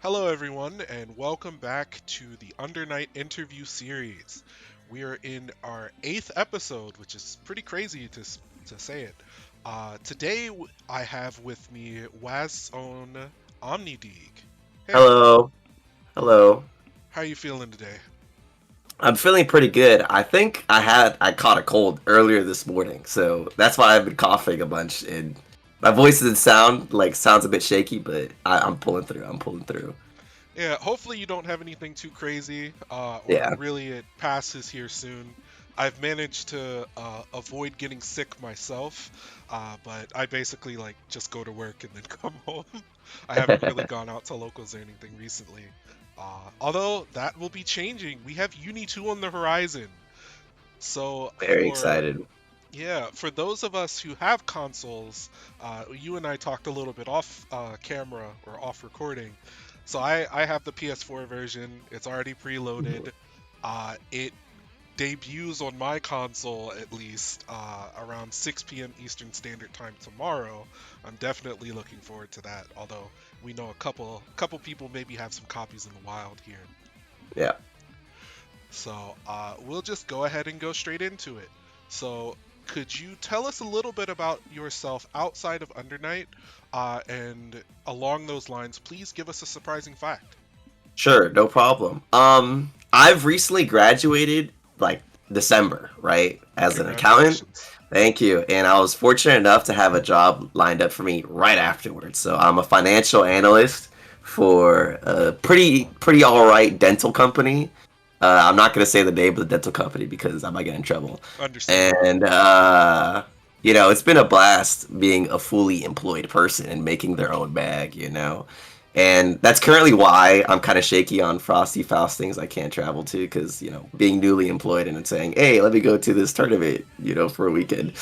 Hello, everyone, and welcome back to the Undernight interview series. We are in our eighth episode, which is pretty crazy to say it. Today, I have with me WASD's own OmniDeag. Hey, everyone, Hello. Hello. how are you feeling today? I'm feeling pretty good. I think I caught a cold earlier this morning, so that's why I've been coughing a bunch and my voice doesn't sounds a bit shaky, but I'm pulling through. I'm pulling through. Yeah, hopefully you don't have anything too crazy, or Yeah. really it passes here soon. I've managed to avoid getting sick myself, but I basically like just go to work and then come home. I haven't really gone out to locals or anything recently. Although that will be changing. We have Uni 2 on the horizon. So Very excited. for those of us who have consoles, you and I talked a little bit off camera or off recording. So I have the PS4 version. It's already preloaded. It debuts on my console at least around 6 p.m. Eastern Standard Time tomorrow. I'm definitely looking forward to that. Although we know a couple people maybe have some copies in the wild here. Yeah. So we'll just go ahead and go straight into it. So could you tell us a little bit about yourself outside of Undernight? And along those lines, please give us a surprising fact. Sure, no problem. I've recently graduated like December, right? As an accountant. Congratulations. Thank you. And I was fortunate enough to have a job lined up for me right afterwards. So I'm a financial analyst for a pretty all right dental company. I'm not going to say the name of the dental company because I might get in trouble. Understandable. And it's been a blast being a fully employed person and making their own bag. And that's currently why I'm kind of shaky on Frosty Faust things I can't travel to because, being newly employed and saying, hey, let me go to this tournament, for a weekend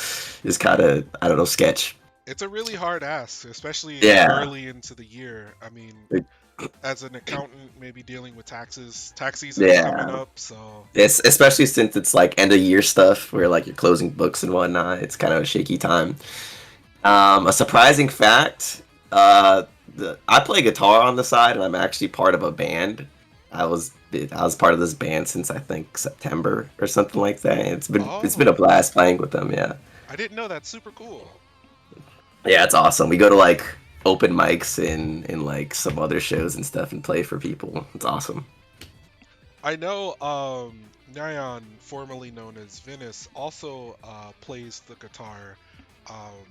is kind of, I don't know, sketch. It's a really hard ask, especially Yeah. early into the year. I mean, as an accountant, maybe dealing with taxes, tax season is coming Yeah. up, so It's especially since it's like end of year stuff where like you're closing books and whatnot. It's kind of a shaky time. A surprising fact, I play guitar on the side, and I'm actually part of a band. I was part of this band since I think September or something like that. It's been a oh, blast playing with them. Yeah, I didn't know. That's super cool. yeah, it's awesome. We go to like open mics and like some other shows and stuff and play for people. It's awesome. I know Nyan, formerly known as Venice, also plays the guitar. Um,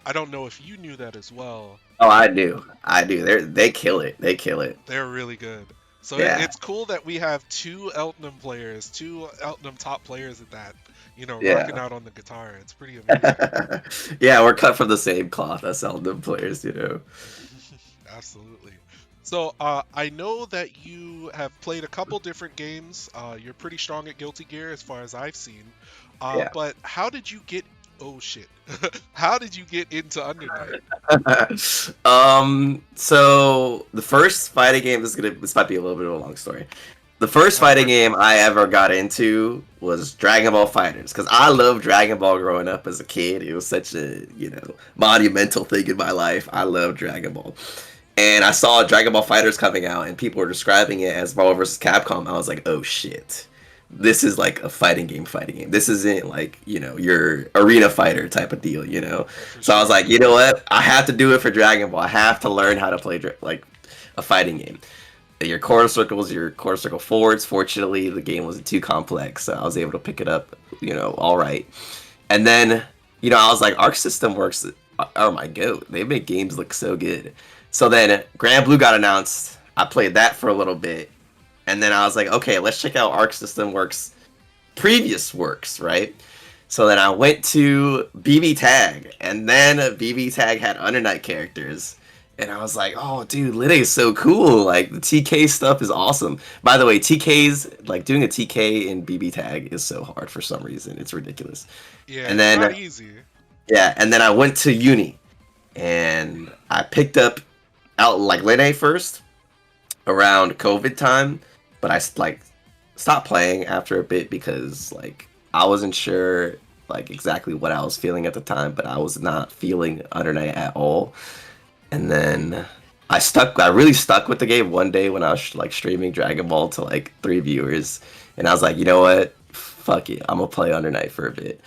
I don't know if you knew that as well. Oh, I do. I do. They kill it. They kill it. They're really good. So Yeah. it's cool that we have two Eltnum players, two Eltnum top players at that, rocking Yeah. out on the guitar. It's pretty amazing. Yeah, we're cut from the same cloth as Seldom players. Absolutely. So I know that you have played a couple different games. You're pretty strong at Guilty Gear as far as I've seen. Yeah. But how did you get? Oh shit! How did you get into Undernight? So the first fighting game this might be a little bit of a long story. The first That's fighting perfectly game fine. I ever got into was Dragon Ball Fighters because I loved Dragon Ball growing up as a kid. It was such a monumental thing in my life. I loved Dragon Ball, and I saw Dragon Ball Fighters coming out, and people were describing it as Marvel vs. Capcom. I was like, oh shit, this is like a fighting game. Fighting game. This isn't like your arena fighter type of deal. For So I was sure. like, you know what? I have to do it for Dragon Ball. I have to learn how to play like a fighting game. Your quarter circles, your quarter circle forwards. Fortunately, the game wasn't too complex, so I was able to pick it up, all right. And then, I was like, Arc System Works are my goat. They make games look so good. So then, Grand Blue got announced. I played that for a little bit, and then I was like, okay, let's check out Arc System Works previous works, right? So then I went to BB Tag, and then BB Tag had Undernight characters. And I was like, oh, dude, Lide is so cool. Like, the TK stuff is awesome. By the way, TK's, like, doing a TK in BB Tag is so hard for some reason. It's ridiculous. Yeah, And it's not then, easy. yeah, and then I went to Uni, and I picked up out, like, Lide first around COVID time, but I, like, stopped playing after a bit because, like, I wasn't sure, like, exactly what I was feeling at the time, but I was not feeling Undernight at all. And then I really stuck with the game one day when I was like streaming Dragon Ball to like 3 viewers, and I was like, you know what, fuck it, I'm gonna play Under Night for a bit,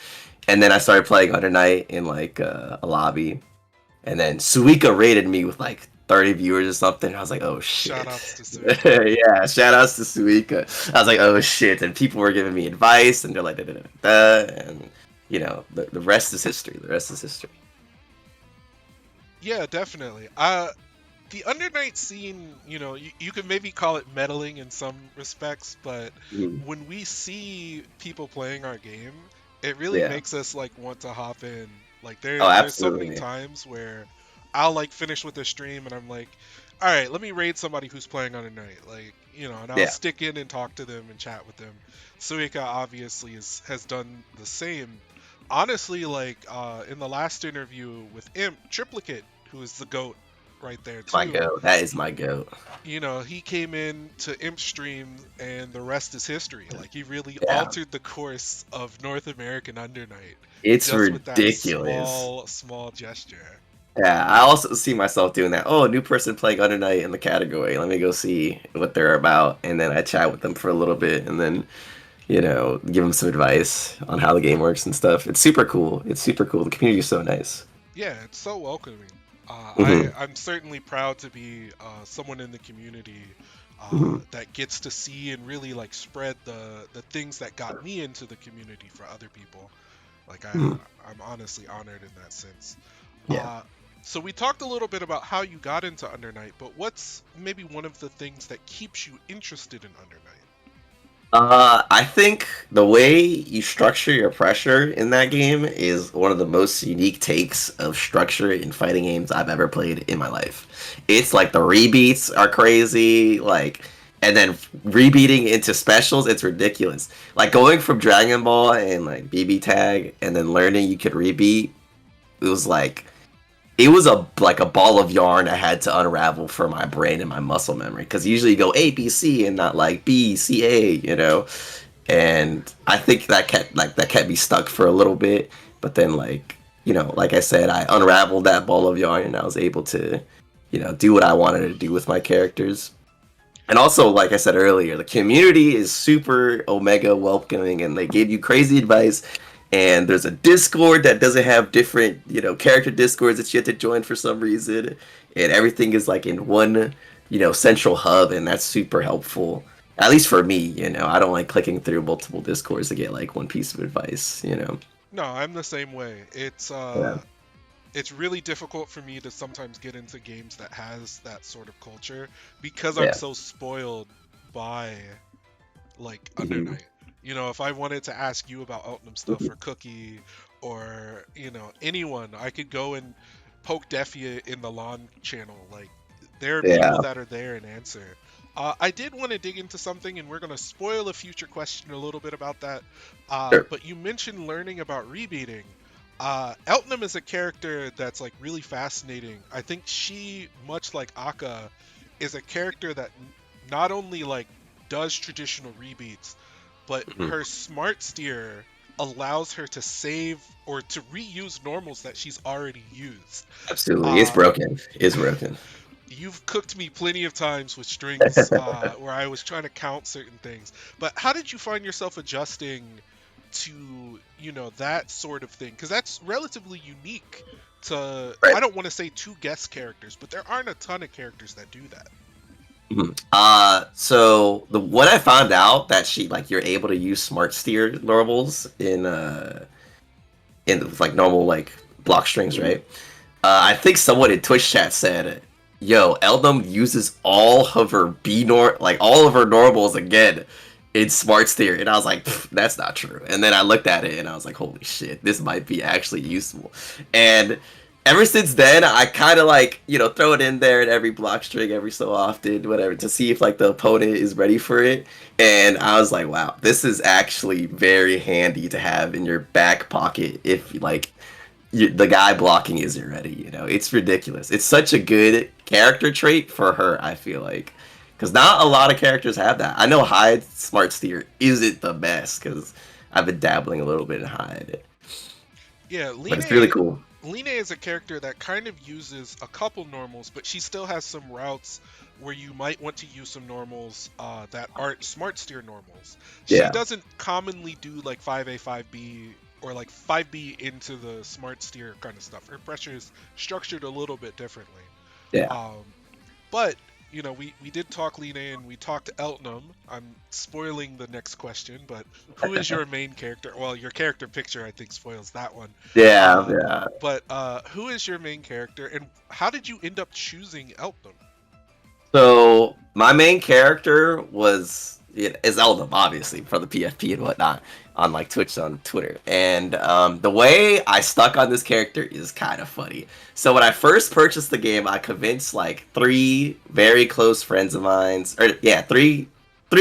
and then I started playing Under Night in like a lobby, and then Suika rated me with like 30 viewers or something. I was like, oh Shout shit. outs to Suika. Yeah, shout outs to Suika. I was like, oh shit, and people were giving me advice, and they're like, da, da, da, da, and the rest is history. The rest is history. Yeah, definitely. The Under Night scene, you can maybe call it meddling in some respects, but Mhm. when we see people playing our game, it really Yeah. makes us like want to hop in. Like Oh, there's so many absolutely. times where I'll like finish with a stream and I'm like, all right, let me raid somebody who's playing Under Night, like and I'll Yeah. stick in and talk to them and chat with them. Suika obviously has done the same. Honestly, like in the last interview with Imp Triplicate, who is the goat right there My too. goat. That is my goat. He came in to Imp stream and the rest is history. Like he really Yeah. altered the course of North American Under Night It's just with that ridiculous. small gesture. Yeah, I also see myself doing that. Oh, a new person playing Under Night in the category. Let me go see what they're about. And then I chat with them for a little bit and then, give them some advice on how the game works and stuff. It's super cool. It's super cool. The community is so nice. Yeah, it's so welcoming. Hmm. I'm certainly proud to be someone in the community Hmm. that gets to see and really like spread the things that got me into the community for other people. Like Hmm. I'm honestly honored in that sense. Yeah. Uh, so we talked a little bit about how you got into Under Night, but what's maybe one of the things that keeps you interested in Under Night? I think the way you structure your pressure in that game is one of the most unique takes of structure in fighting games I've ever played in my life. It's like the rebeats are crazy, like, and then rebeating into specials, it's ridiculous. Like going from Dragon Ball and like BB Tag, and then learning you could rebeat, it was like it was a ball of yarn I had to unravel for my brain and my muscle memory because usually you go A B C and not like B C A. And I think that kept me stuck for a little bit, but then like I said, I unraveled that ball of yarn and I was able to do what I wanted to do with my characters. And also, like I said earlier, the community is super omega welcoming and they give you crazy advice. And there's a Discord that doesn't have different, character Discords that you have to join for some reason. And everything is like in one, central hub, and that's super helpful. At least for me. I don't like clicking through multiple Discords to get like one piece of advice. No, I'm the same way. Yeah. It's really difficult for me to sometimes get into games that has that sort of culture because I'm Yeah. so spoiled by like Under Hmm. Night. If I wanted to ask you about Elton stuff or Cookie or anyone, I could go and poke Defia in the lawn channel. Like there are people Yeah. that are there and answer. I did want to dig into something, and we're going to spoil a future question a little bit about that. Sure. But you mentioned learning about rebeating. Eltnum is a character that's like really fascinating. I think she, much like Akka, is a character that not only like does traditional rebeats, but Mhm. her smart steer allows her to save or to reuse normals that she's already used. Absolutely. It's Uh, broken. It's broken. you've cooked me plenty of times with strings where I was trying to count certain things. But how did you find yourself adjusting to, that sort of thing? Because that's relatively unique to, Right. I don't want to say two guest characters, but there aren't a ton of characters that do that. Mhm. So the when I found out that you're able to use smart steer normals in like normal like block strings, right? I think someone in Twitch chat said, "Yo, Eldum uses all of her all of her normals again in smart steer," and I was like, "That's not true." And then I looked at it and I was like, "Holy shit, this might be actually useful." And ever since then, I kind of throw it in there in every block string every so often, whatever, to see if like the opponent is ready for it. And I was like, wow, this is actually very handy to have in your back pocket if the guy blocking isn't ready. It's ridiculous. It's such a good character trait for her. I feel like because not a lot of characters have that. I know Hyde Smart Steer isn't the best because I've been dabbling a little bit in Hyde, Yeah, but it's really Line cool. Line is a character that kind of uses a couple normals, but she still has some routes where you might want to use some normals that aren't smart steer normals. She Yeah, doesn't commonly do like 5A, 5B, or like 5B into the smart steer kind of stuff. Her pressure is structured a little bit differently. yeah. Um, but we did talk Line and we talked Eltnum. I'm spoiling the next question, but who is your main character? Well, your character picture I think spoils that one. Yeah, Uh, yeah. but who is your main character, and how did you end up choosing Eltnum? So my main character is Eldom, obviously, for the PFP and whatnot on like Twitch on Twitter. And the way I stuck on this character is kind of funny. So when I first purchased the game, I convinced like three very close friends of mine's, or yeah, three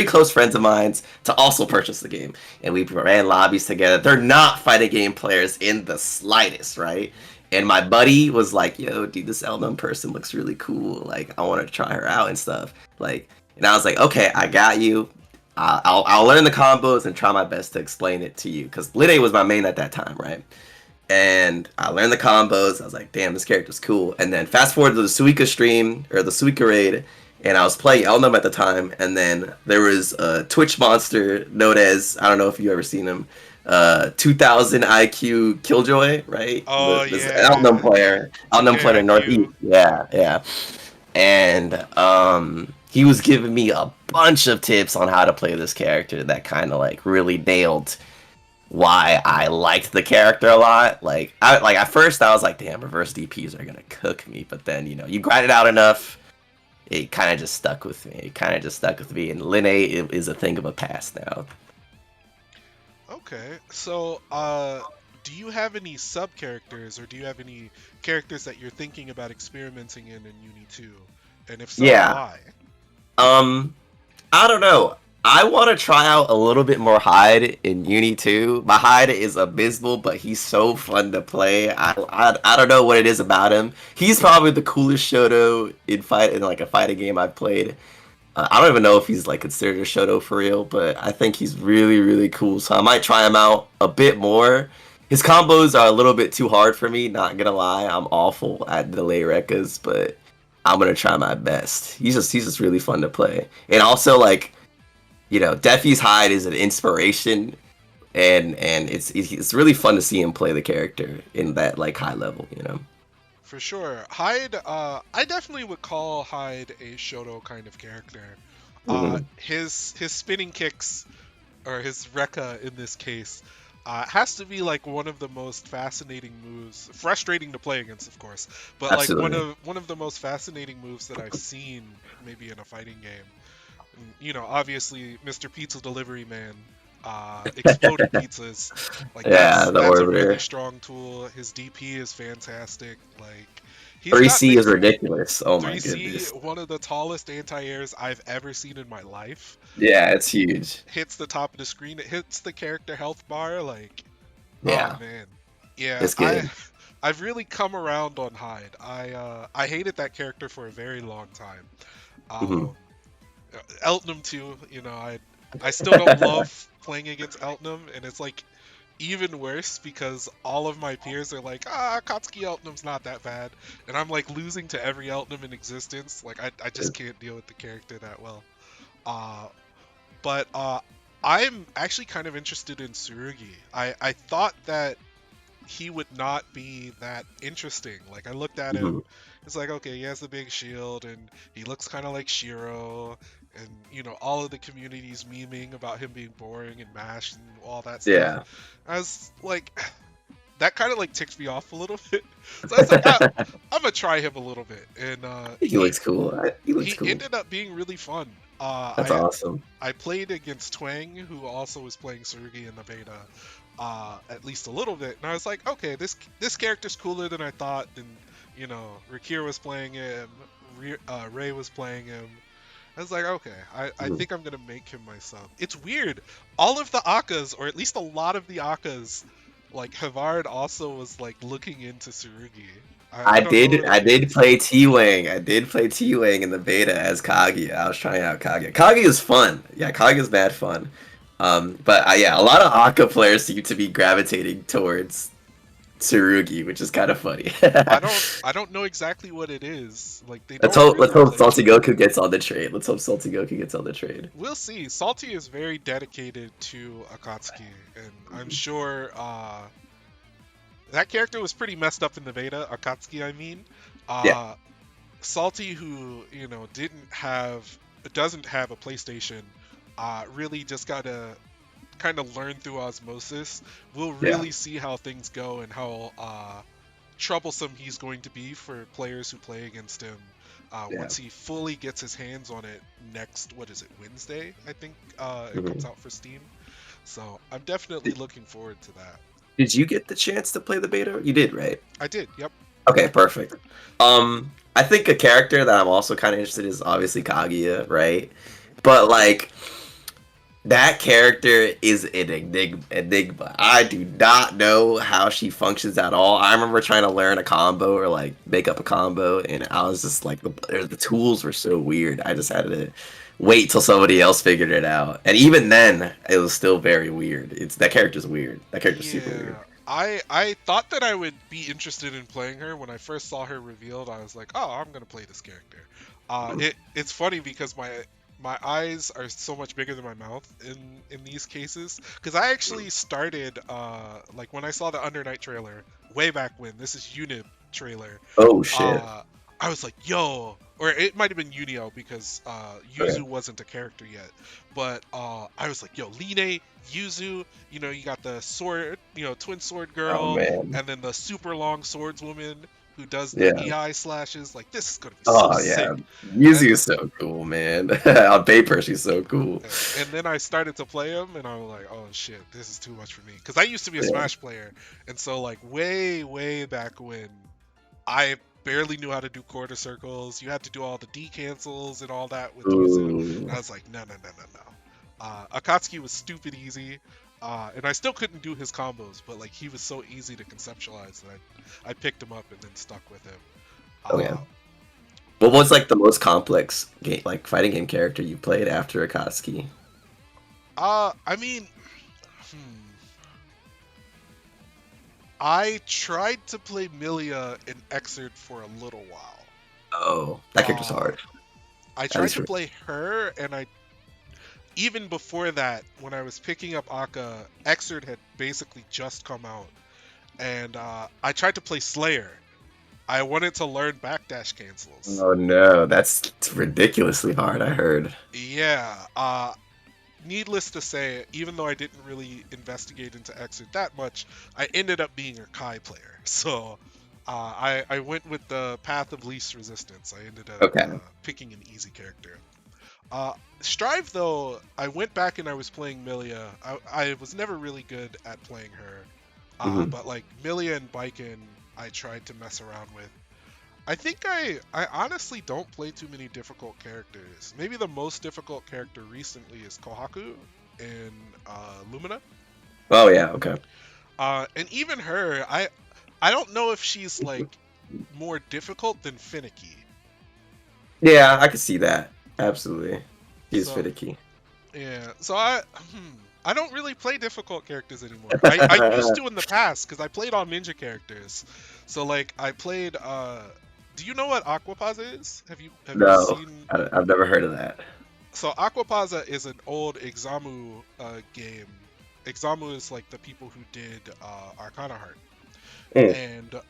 close friends of mine's to also purchase the game, and we ran lobbies together. They're not fighting game players in the slightest, right? And my buddy was like, "Yo, dude, this Eldon person looks really cool. Like, I want to try her out and stuff." Like, and I was like, "Okay, I got you. I'll learn the combos and try my best to explain it to you." Because Lide was my main at that time, right? And I learned the combos. I was like, "Damn, this character's cool." And then fast forward to the Suika stream or the Suika raid, and I was playing Elnum at the time. And then there was a Twitch monster known as, I don't know if you ever seen him, 2000 IQ Killjoy, right? Oh This Elnum yeah, player, Elnum player in TKIQ. Northeast. Yeah, yeah. And he was giving me a bunch of tips on how to play this character that kind of like really nailed why I liked the character a lot. Like at first I was like, damn, reverse DPs are gonna cook me, but then you grind it out enough, it kind of just stuck with me. It kind of just stuck with me, and Linne is a thing of a past now. Okay, so do you have any sub characters, or do you have any characters that you're thinking about experimenting in Uni 2? And if so, Yeah. why? Um, I don't know. I want to try out a little bit more Hyde in Uni 2. My Hyde is abysmal, but he's so fun to play. I don't know what it is about him. He's probably the coolest Shoto in like a fighting game I've played. I don't even know if he's like considered a Shoto for real, but I think he's really really cool. So I might try him out a bit more. His combos are a little bit too hard for me. Not gonna lie, I'm awful at delay rekkas, but I'm gonna try my best. He's just really fun to play, and also like Defi's Hyde is an inspiration, and it's really fun to see him play the character in that like high level. For sure. Hyde, I definitely would call Hyde a Shoto kind of character. Hmm. His spinning kicks, or his Rekka in this case, has to be like one of the most fascinating moves. Frustrating to play against, of course, but like one Absolutely. of one of the most fascinating moves that I've seen maybe in a fighting game. And, obviously, Mr. Pizza Delivery Man, exploding pizzas, like Yeah, the that's a really orbiter. strong tool. His DP is fantastic. Like he's got 3C is mixed ridiculous. Oh my 3C, goodness. one of the tallest anti-airs I've ever seen in my life. Yeah, it's huge. Hits the top of the screen. It hits the character health bar. Like, oh Yeah, man, yeah. it's I good. I've really come around on Hyde. I hated that character for a very long time. Hmm. Um, Eltnum too. I still don't love playing against Eltnum, and it's like even worse because all of my peers are like, Katsuki Eltnum's not that bad, and I'm like losing to every Eltnum in existence. Like I just can't deal with the character that well. Uh, but I'm actually kind of interested in Tsurugi. I thought that he would not be that interesting. Like I looked at Hmm. him, it's like okay, he has the big shield and he looks kind of like Shiro, and all of the communities memeing about him being boring and mash and all that stuff. Yeah. I was like, that kind of like ticked me off a little bit. So I was like, I'm gonna try him a little bit, and He he looks cool. He looks he cool. ended up being really fun. Uh, That's I awesome. I played against Twang, who also was playing Tsurugi in the beta, at least a little bit, and I was like, okay, this character's cooler than I thought. And Rakir was playing him, Ray was playing him. I was like, okay, I Mhm. think I'm gonna make him my sub. It's weird. All of the Akkas, or at least a lot of the Akkas, like Havard also was like looking into Tsurugi. I I don't know did what it I did is. play T-Wing. I did play T-Wing in the beta as Kagi. I was trying out Kagi. Kagi is fun. Yeah, Kagi is bad fun. But yeah, a lot of Akka players seem to be gravitating towards Tsurugi, which is kind of funny. I don't know exactly what it is. Like they let's don't hope let's really hope play Salty it. Goku gets on the trade. Let's hope Salty Goku gets on the trade. We'll see. Salty is very dedicated to Akatsuki, and I'm sure that character was pretty messed up in the beta. Akatsuki, I mean. Yeah, Uh, Salty, who doesn't have a PlayStation, really just gotta kind of learn through osmosis. We'll yeah, really see how things go and how troublesome he's going to be for players who play against him yeah. once he fully gets his hands on it next, what is it, Wednesday? I think it comes Mhm. out for Steam. So I'm definitely looking forward to that. Did you get the chance to play the beta? You did, right? I did, yep. Okay, perfect. I think a character that I'm also kind of interested in is obviously Kaguya, right? Hmm. But like that character is an enigma. I do not know how she functions at all. I remember trying to learn a combo or like make up a combo, and I was just like the tools were so weird. I just had to wait till somebody else figured it out, and even then, it was still very weird. It's that character's weird. That character's super weird. Yeah, I thought that I would be interested in playing her when I first saw her revealed. I was like, oh, I'm gonna play this character. It's funny because my eyes are so much bigger than my mouth in these cases. Because I actually started like when I saw the Under Night trailer way back when. This is Unib trailer. Oh shit. uh, I was like, yo, or it might have been Unio because Okay. Yuzu wasn't a character yet. But I was like, yo, Line, Yuzu, you got the sword, twin sword Oh girl, man. and then the super long swordswoman who does the Yeah. EI slashes. Like, this is gonna be so Oh sick. yeah. And Yuzu is so cool, man. On paper, she's so cool. and then I started to play him, and I was like, oh shit, this is too much for me. Because I used to be a Yeah. Smash player, and so like way, way back when, I barely knew how to do quarter circles. You had to do all the D cancels and all that with Yuzu. Ooh. And I was like, no, no, no, no, no. Akatsuki was stupid easy, and I still couldn't do his combos, but like he was so easy to conceptualize that I picked him up and then stuck with him. Okay. Uh, What was like the most complex game, like fighting game character you played after Akatsuki? I mean, hmm, I tried to play Milia in Xrd for a little while. Oh, that character's Uh, hard. I At tried least to for play her, and I even before that, when I was picking up Akka, Xrd had basically just come out, and I tried to play Slayer. I wanted to learn backdash cancels. oh no, that's ridiculously hard. I heard. Yeah, needless to say, even though I didn't really investigate into Xrd that much, I ended up being a Kai player. So I went with the path of least resistance. I ended up Okay. picking an easy character. Uh, Strive, though, I went back and I was playing Milia. I was never really good at playing her. Hmm. But like Milia and Baiken, I tried to mess around with. I think I honestly don't play too many difficult characters. Maybe the most difficult character recently is Kohaku in Lumina. Oh yeah. Okay. And even her, I don't know if she's like more difficult than finicky. Yeah, I can see that. Absolutely. He's So finicky. yeah, so I don't really play difficult characters anymore. I used to in the past because I played all ninja characters. So like I played. Do you know what Aquapaza is? Have you No, seen? I've never heard of that. So Aquapaza is an old Examu game. Examu is like the people who did Arcana Heart, Mm. and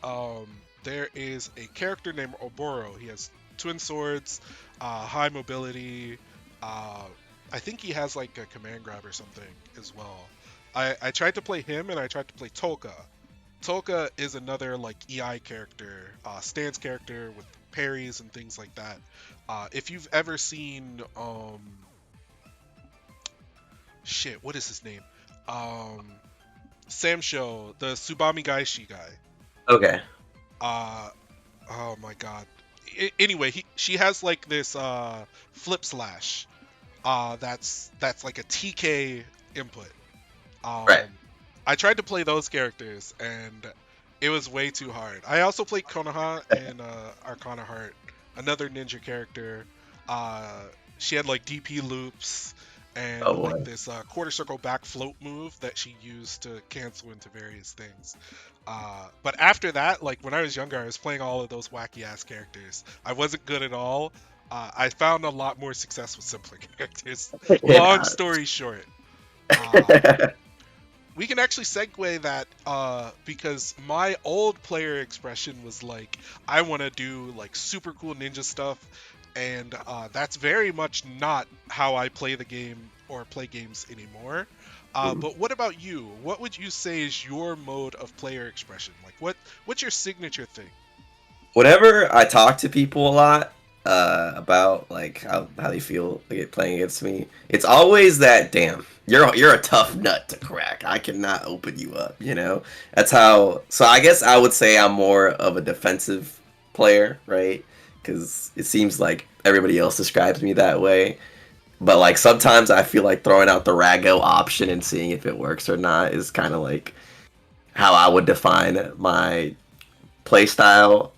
there is a character named Oboro. He has twin swords, high mobility. Uh, I think he has like a command grab or something as well. I tried to play him and I tried to play Tolka. Tolka is another like EI character, stance character with parries and things like that. If you've ever seen shit, what is his name? Um, Sam Show, the Tsubami Gaishi guy. Okay. Uh, oh my god. Anyway, she has like this flip slash. That's like a TK input. Right. Um, I tried to play those characters and it was way too hard. I also played Konoha in Arcana Heart, another ninja character. Uh, she had like DP loops and Oh like boy. this quarter circle back float move that she used to cancel into various things. But after that, like when I was younger, I was playing all of those wacky ass characters. I wasn't good at all. I found a lot more success with simpler characters. Long Yeah. story short, uh, we can actually segue that because my old player expression was like, I want to do like super cool ninja stuff, and that's very much not how I play the game or play games anymore. But what about you? What would you say is your mode of player expression? Like, what's your signature thing? Whenever I talk to people a lot about like how they feel like playing against me, it's always that damn you're a tough nut to crack. I cannot open you up. You know that's how. So I guess I would say I'm more of a defensive player, right? Because it seems like everybody else describes me that way. But like sometimes I feel like throwing out the Rago option and seeing if it works or not is kind of like how I would define my playstyle.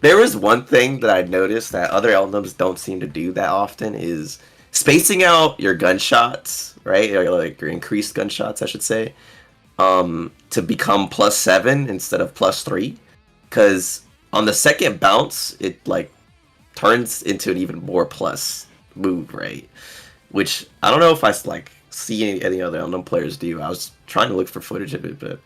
There is one thing that I noticed that other albums don't seem to do that often is spacing out your gunshots, right? Or like your increased gunshots, I should say, to become +7 instead of +3. Because on the second bounce, it like turns into an even more plus move, right? Which I don't know if I like see any other unknown players do. I was trying to look for footage of it, but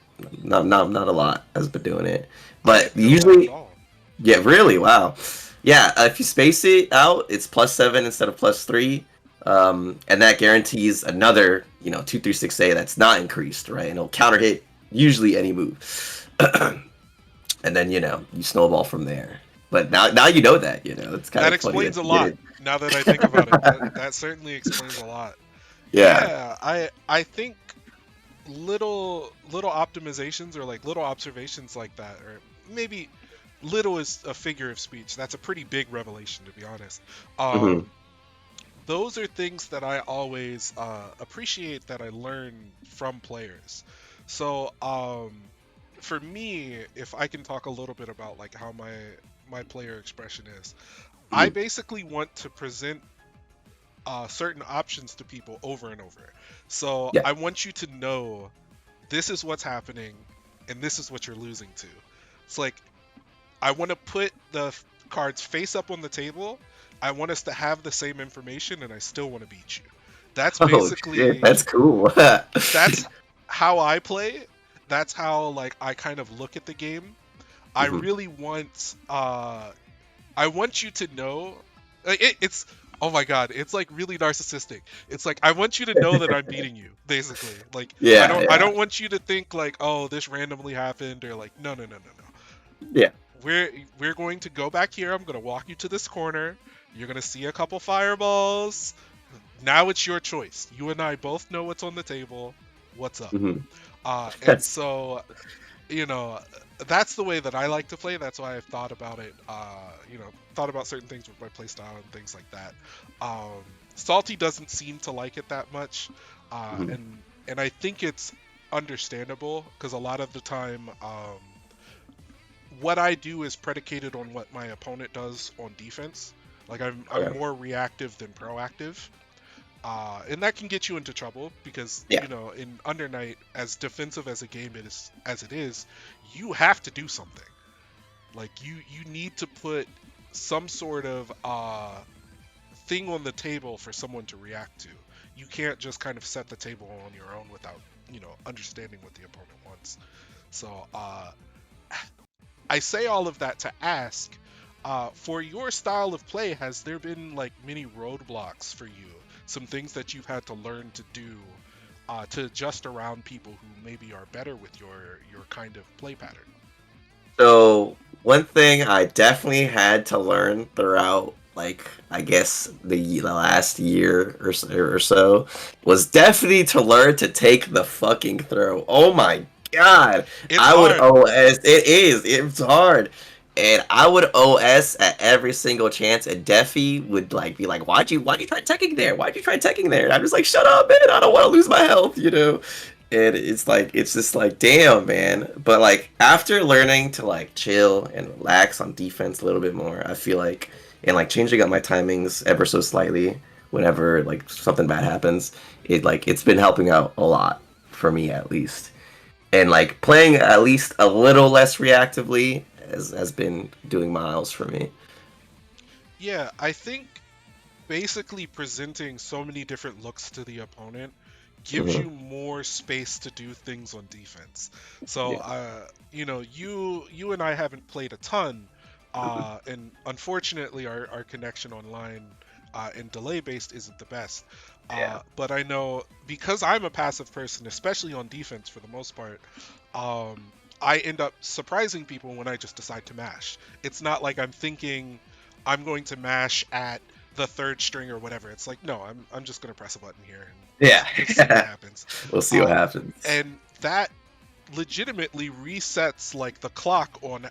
not a lot has been doing it. I But didn't know that at usually, all. yeah, really, wow, yeah. If you space it out, it's +7 instead of +3, and that guarantees another 2 3 6 A that's not increased, right? And it'll counter hit usually any move, and then you snowball from there. But now you know that it's kind That of funny explains that a you get lot. it. Now that I think about it, that certainly explains a lot. Yeah. Yeah, I think little optimizations or like little observations like that, or maybe little is a figure of speech. That's a pretty big revelation, to be honest. Hmm. Those are things that I always appreciate that I learn from players. So for me, if I can talk a little bit about like how my player expression is, I Hmm. basically want to present certain options to people over and over. So Yeah. I want you to know this is what's happening and this is what you're losing to. It's like I want to put the cards face up on the table. I want us to have the same information and I still want to beat you. That's Oh shit, basically that's cool. that's how I play. That's how like I kind of look at the game. I Hmm. really want I want you to know it's oh my god, it's like really narcissistic. It's like I want you to know that I'm beating you, basically. Like Yeah, I yeah, don't want you to think like, oh, this randomly happened or like no. yeah. We're going to go back here. I'm going to walk you to this corner. You're going to see a couple fireballs. Now it's your choice. You and I both know what's on the table. What's up? Hmm. And so you know that's the way that I like to play. That's why I've thought about it. Thought about certain things with my playstyle and things like that. Um, Salty doesn't seem to like it that much, Hmm. and I think it's understandable because a lot of the time, what I do is predicated on what my opponent does on defense. Like I'm Okay. more reactive than proactive. And that can get you into trouble because Yeah. in Under Night, as defensive as a game as it is, you have to do something. Like you need to put some sort of thing on the table for someone to react to. You can't just kind of set the table on your own without understanding what the opponent wants. So I say all of that to ask, for your style of play, has there been like many roadblocks for you? Some things that you've had to learn to do to adjust around people who maybe are better with your kind of play pattern? So one thing I definitely had to learn throughout, like I guess the last year or so, was definitely to learn to take the fucking throw. Oh my god, It's I would hard. OS. It's hard. And I would OS at every single chance, and Defi would like be like, "Why'd you try teching there? Why'd you try teching there?" And I'm just like, "Shut up, man! I don't want to lose my health." And it's just like, damn, man. But like after learning to like chill and relax on defense a little bit more, I feel like, and like changing up my timings ever so slightly, whenever like something bad happens. It's been helping out a lot for me at least. And like playing at least a little less reactively has been doing miles for me. Yeah, I think basically presenting so many different looks to the opponent gives Hmm. you more space to do things on defense. So, Yeah. you and I haven't played a ton, and unfortunately, our connection online and delay based isn't the best. Yeah. But I know because I'm a passive person, especially on defense for the most part, I end up surprising people when I just decide to mash. It's not like I'm thinking I'm going to mash at the third string or whatever. It's like, no, I'm just gonna press a button here and just see what Yeah. happens. We'll see what Um, happens. and that legitimately resets like the clock on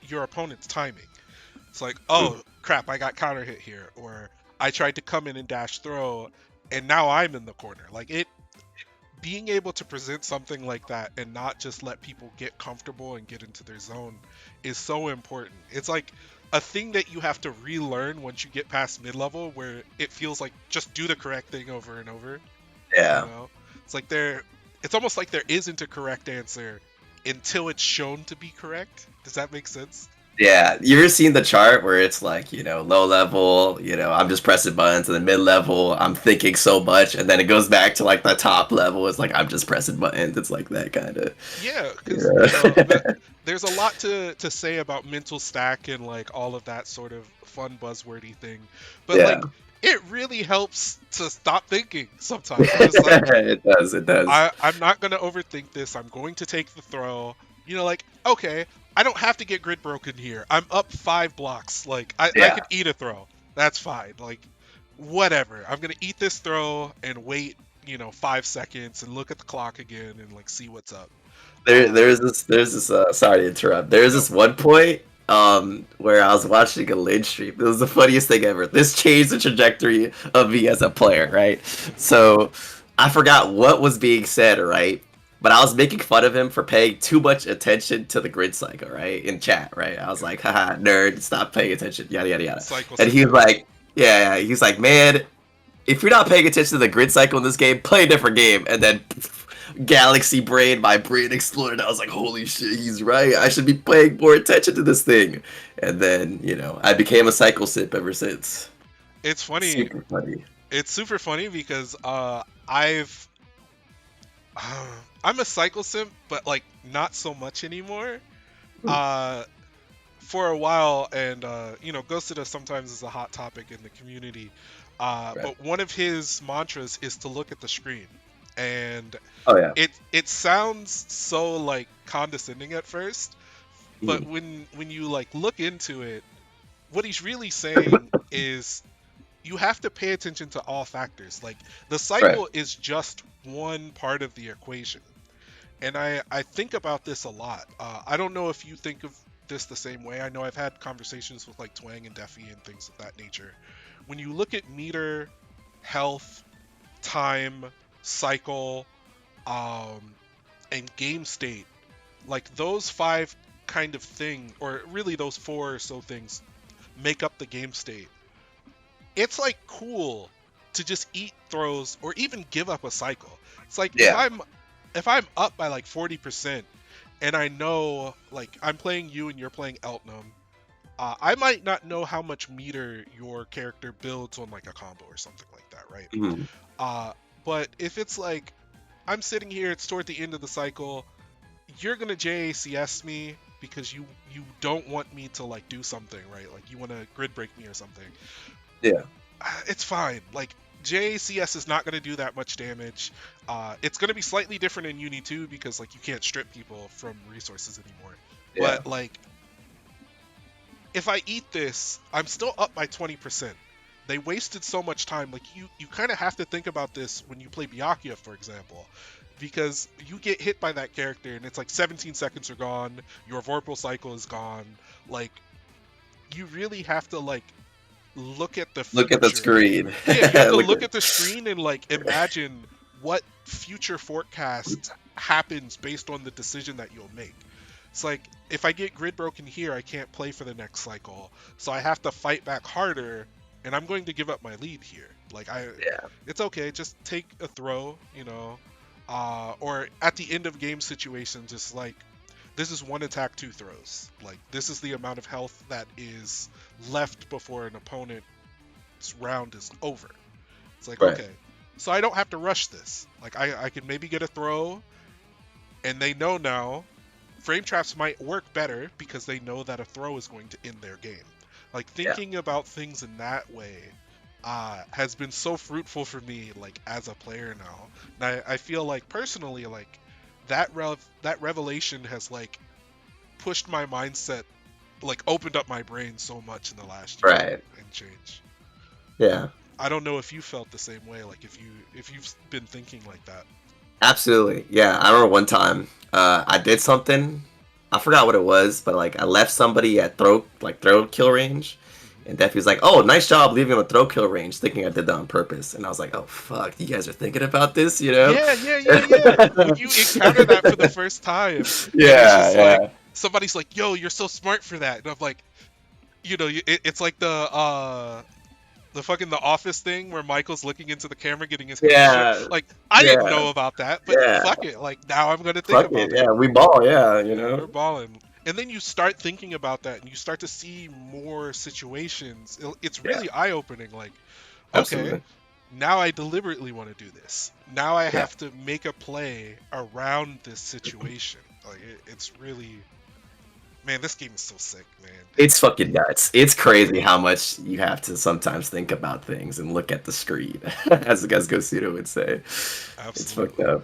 your opponent's timing. It's like, Mm. oh crap, I got counter hit here, or I tried to come in and dash throw, and now I'm in the corner. Like it being able to present something like that and not just let people get comfortable and get into their zone is so important. It's like a thing that you have to relearn once you get past mid level where it feels like just do the correct thing over and over, you Yeah. know? It's like it's almost like there isn't a correct answer until it's shown to be correct. Does that make sense? Yeah, you ever seen the chart where it's like, low level, I'm just pressing buttons, and then mid level, I'm thinking so much, and then it goes back to like the top level, it's like I'm just pressing buttons. It's like that kind of. Yeah, because Yeah. there's a lot to say about mental stack and like all of that sort of fun buzzwordy thing, but Yeah. like it really helps to stop thinking sometimes. Just like It does, it does. I'm not gonna overthink this. I'm going to take the throw. Like okay, I don't have to get grid broken here. I'm up 5 blocks. Like I Yeah. could eat a throw. That's fine. Like whatever. I'm gonna eat this throw and wait 5 seconds and look at the clock again and like see what's up. There, Uh, there's this. Sorry to interrupt. There's no. this one point, where I was watching a Lynch stream. It was the funniest thing ever. This changed the trajectory of me as a player, right? So, I forgot what was being said, right? But I was making fun of him for paying too much attention to the grid cycle, right? In chat, right? I was like, haha, nerd, stop paying attention, yada yada yada. Cycle And he was simp. like, yeah, he's like, man, if you're not paying attention to the grid cycle in this game, play a different game. And then Galaxy Brain, my brain exploded. I was like, holy shit, he's right. I should be paying more attention to this thing. And then, I became a cycle sip ever since. It's funny. Super funny. It's super funny because I've I'm a cycle simp, but like not so much anymore. Uh, for a while, and Ghosted Us sometimes is a hot topic in the community. Right. But one of his mantras is to look at the screen, and Oh, yeah. it sounds so like condescending at first, but Mhm. when you like look into it, what he's really saying is you have to pay attention to all factors. Like the Right. cycle is just one part of the equation. And I think about this a lot. I don't know if you think of this the same way. I know I've had conversations with like Twang and Defi and things of that nature. When you look at meter, health, time, cycle, um, and game state, like those five kind of thing, or really those four or so things, make up the game state. It's like cool to just eat throws or even give up a cycle. It's like if Yeah. I'm up by like 40% and I know like I'm playing you and you're playing Eltnum, I might not know how much meter your character builds on like a combo or something like that, right? Mhm. Uh, but if it's like I'm sitting here, it's toward the end of the cycle, you're gonna JACS me because you don't want me to like do something, right? Like you want to grid break me or something. Yeah. It's fine. Like JACS is not going to do that much damage. It's going to be slightly different in Uni 2 because like you can't strip people from resources anymore. Yeah. But like if I eat this, I'm still up by 20%. They wasted so much time. Like you kind of have to think about this when you play Byakuya, for example, because you get hit by that character and it's like 17 seconds are gone. Your Vorpal cycle is gone. Like you really have to like look at the Look at the future. screen. Yeah, you have to Look look at. at the screen and like imagine what future forecast happens based on the decision that you'll make. It's like if I get grid broken here, I can't play for the next cycle. So I have to fight back harder and I'm going to give up my lead here. Like Yeah. it's okay, just take a throw, or at the end of game situations, just like this is one attack, two throws. Like this is the amount of health that is left before an opponent's round is over. It's like Right. okay, so I don't have to rush this. Like I can maybe get a throw, and they know now frame traps might work better because they know that a throw is going to end their game. Like Yeah. thinking about things in that way has been so fruitful for me, like as a player now. And I feel like personally, like that revelation has like pushed my mindset, like opened up my brain so much in the last year Right. and change. Yeah. I don't know if you felt the same way, like if you've been thinking like that. Absolutely. Yeah. I remember one time I did something. I forgot what it was, but like I left somebody at throw kill range. Hmm. And Defi was like, "Oh, nice job leaving him a throw kill range," thinking I did that on purpose. And I was like, "Oh fuck, you guys are thinking about this, you know?" Yeah, yeah, yeah, yeah. When you encounter that for the first time, and it's Yeah, just like yeah, somebody's like, "Yo, you're so smart for that," and I'm like, it's like the fucking the office thing where Michael's looking into the camera getting his hand shook. yeah, Like I didn't yeah, know about that, but yeah. fuck it. Like now I'm gonna think Fuck it. about it. Yeah, we ball. Yeah, you Yeah, know. we're balling. And then you start thinking about that, and you start to see more situations. It's Yeah, really eye-opening. Like, okay, absolutely. now I deliberately want to do this. Now I Yeah. have to make a play around this situation. Like, it's really, man, this game is so sick, man. It's fucking nuts. It's crazy how much you have to sometimes think about things and look at the screen, as Gosudo would say. It's fucked Absolutely. up.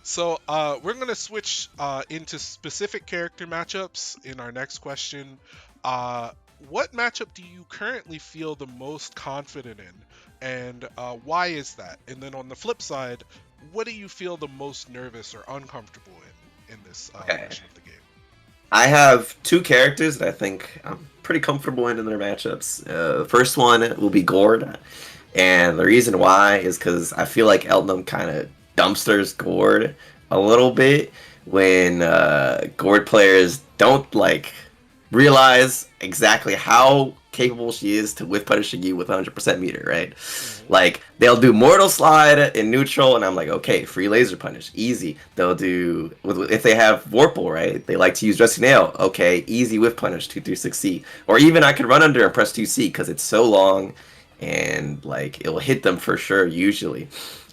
So we're gonna switch into specific character matchups in our next question. Uh, what matchup do you currently feel the most confident in, and why is that? And then on the flip side, what do you feel the most nervous or uncomfortable in this Okay. version of the game? I have two characters that I think I'm pretty comfortable in their matchups. The first one will be Gord, and the reason why is because I feel like Elnum kind of dumpsters Gord a little bit when Gord players don't like realize exactly how capable she is to whiff punishing you with 100% meter, right? Hmm. Like they'll do Mortal Slide in neutral, and I'm like, okay, free laser punish, easy. They'll do if they have Vorpal, right? They like to use Dressing Nail, okay, easy whiff punish 236C, or even I could run under and press 2C because it's so long, and like it'll hit them for sure usually.